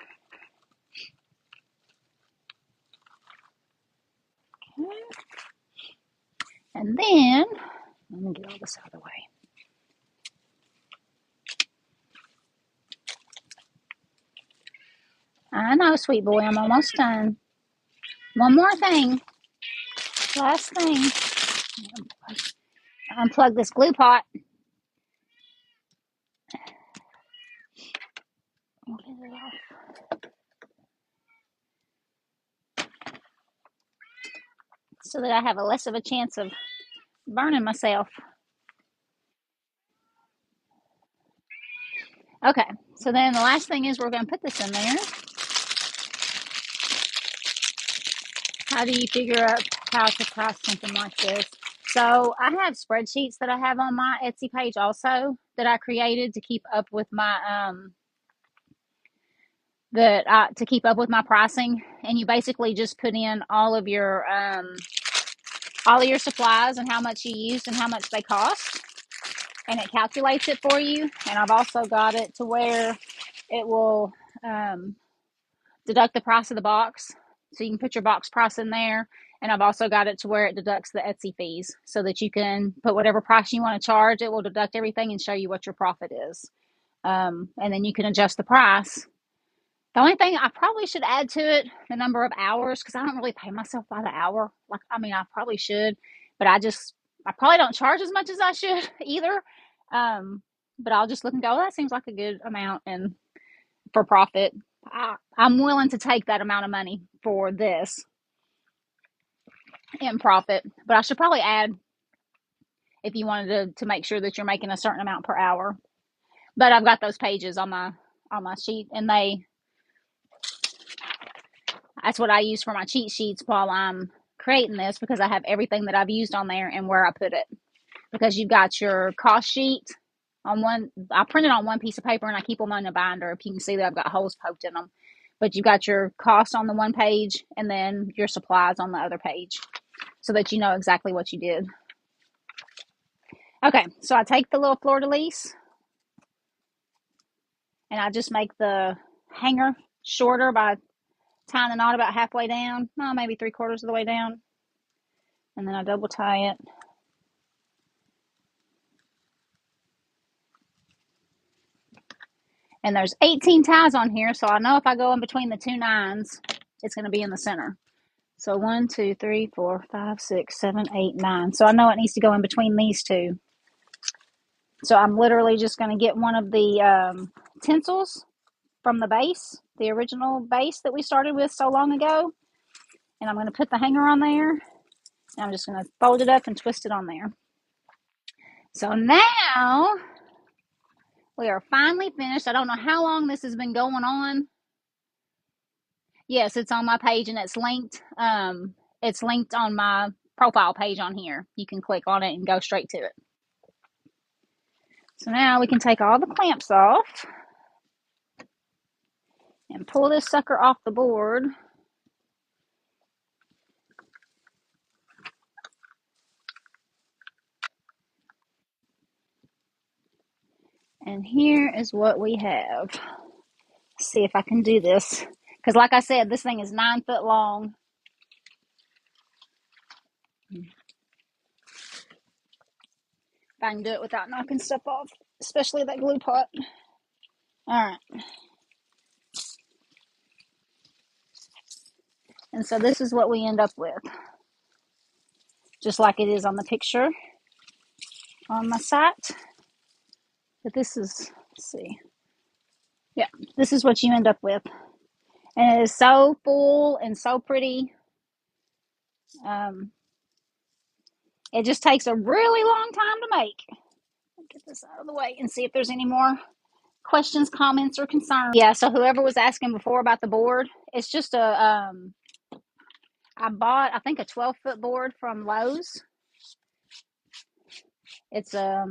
Okay. And then, let me get all this out of the way. I know, sweet boy, I'm almost done. One more thing. Last thing. Unplug this glue pot. Get it off. so that I have a less of a chance of burning myself. Okay, so then the last thing is we're going to put this in there. How do you figure out how to price something like this? So I have spreadsheets that I have on my Etsy page also that I created to keep up with my to keep up with my pricing. And you basically just put in all of your supplies and how much you used and how much they cost, and it calculates it for you. And I've also got it to where it will deduct the price of the box, so you can put your box price in there. And I've also got it to where it deducts the Etsy fees, so that you can put whatever price you want to charge. It will deduct everything and show you what your profit is, and then you can adjust the price. The only thing I probably should add to it, the number of hours, because I don't really pay myself by the hour. Like, I mean, I probably should, but I probably don't charge as much as I should either. But I'll just look and go, oh, that seems like a good amount, and for profit, I'm willing to take that amount of money for this in profit. But I should probably add, if you wanted to make sure that you're making a certain amount per hour. But I've got those pages on my sheet, and that's what I use for my cheat sheets while I'm creating this, because I have everything that I've used on there and where I put it. Because you've got your cost sheet on one, I print it on one piece of paper and I keep them in a binder. If you can see that I've got holes poked in them. But you've got your cost on the one page and then your supplies on the other page, so that you know exactly what you did. Okay, so I take the little fleur-de-lis and I just make the hanger shorter by tying the knot about halfway down, maybe 3/4 of the way down, and then I double tie it. And there's 18 ties on here, so I know if I go in between the 2 9s, it's going to be in the center. So 1, 2, 3, 4, 5, 6, 7, 8, 9. So I know it needs to go in between these two. So I'm literally just going to get one of the tinsels from the base, the original base that we started with so long ago, and I'm going to put the hanger on there, and I'm just going to fold it up and twist it on there. So now we are finally finished. I don't know how long this has been going on. Yes, it's on my page, and it's linked. It's linked on my profile page on here. You can click on it and go straight to it. So now we can take all the clamps off and pull this sucker off the board. And here is what we have. Let's see if I can do this. Because like I said, this thing is 9 foot long. If I can do it without knocking stuff off, especially that glue pot. All right. And so this is what we end up with. Just like it is on the picture on my site. But this is, let's see. Yeah, this is what you end up with. And it is so full and so pretty. It just takes a really long time to make. I'll get this out of the way and see if there's any more questions, comments, or concerns. Yeah, so whoever was asking before about the board, it's just I bought, I think, a 12-foot board from Lowe's. It's a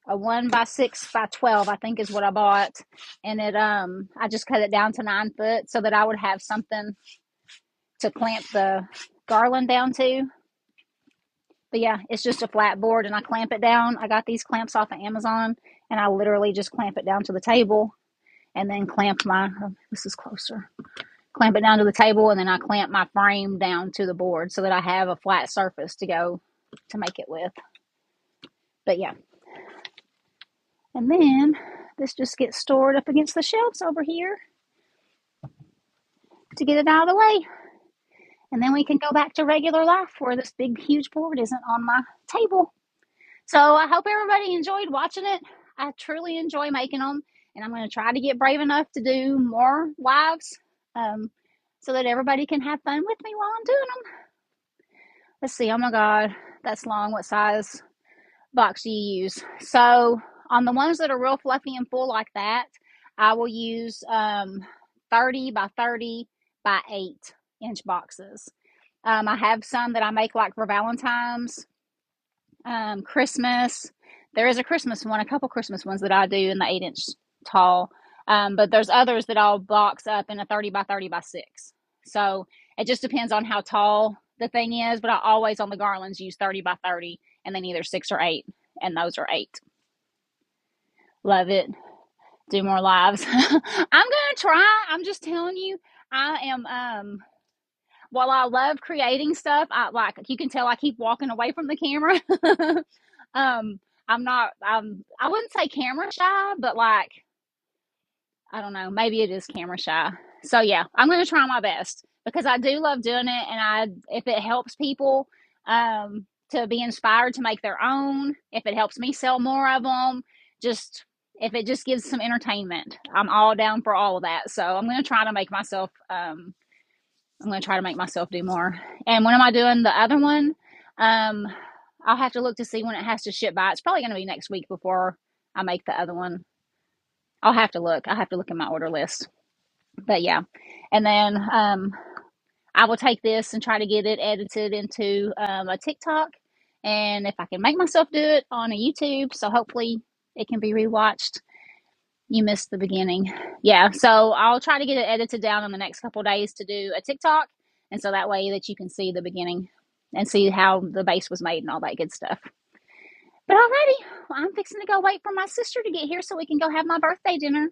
1 by 6 by 12, I think, is what I bought. And it I just cut it down to 9 foot so that I would have something to clamp the garland down to. But yeah, it's just a flat board, and I clamp it down. I got these clamps off of Amazon, and I literally just clamp it down to the table, and then clamp my, this is closer, clamp it down to the table, and then I clamp my frame down to the board so that I have a flat surface to go to make it with. But yeah. And then this just gets stored up against the shelves over here to get it out of the way. And then we can go back to regular life where this big, huge board isn't on my table. So I hope everybody enjoyed watching it. I truly enjoy making them. And I'm going to try to get brave enough to do more lives so that everybody can have fun with me while I'm doing them. let's see. Oh my God, that's long. What size box do you use? So on the ones that are real fluffy and full like that, I will use 30 by 30 by 8-inch boxes. I have some that I make like for Valentine's, Christmas. There is a Christmas one, a couple Christmas ones that I do in the 8-inch tall. But there's others that I'll box up in a 30 by 30 by 6. So it just depends on how tall the thing is. But I always on the garlands use 30 by 30 and then either 6 or 8. And those are 8. Love it. Do more lives. I'm going to try. I'm just telling you, I am, while I love creating stuff, I like, you can tell I keep walking away from the camera. I'm not, I wouldn't say camera shy, but like, I don't know, maybe it is camera shy. So yeah, I'm going to try my best because I do love doing it. And if it helps people, to be inspired to make their own, if it helps me sell more of them, just, if it just gives some entertainment, I'm all down for all of that. So I'm going to try to make myself, do more. And when am I doing the other one? I'll have to look to see when it has to ship by. It's probably going to be next week before I make the other one. I'll have to look. I have to look at my order list. But yeah. And then I will take this and try to get it edited into a TikTok. And if I can make myself do it on a YouTube, so hopefully it can be rewatched. You missed the beginning. Yeah, so I'll try to get it edited down in the next couple of days to do a TikTok. And so that way that you can see the beginning and see how the base was made and all that good stuff. But alrighty, well, I'm fixing to go wait for my sister to get here so we can go have my birthday dinner.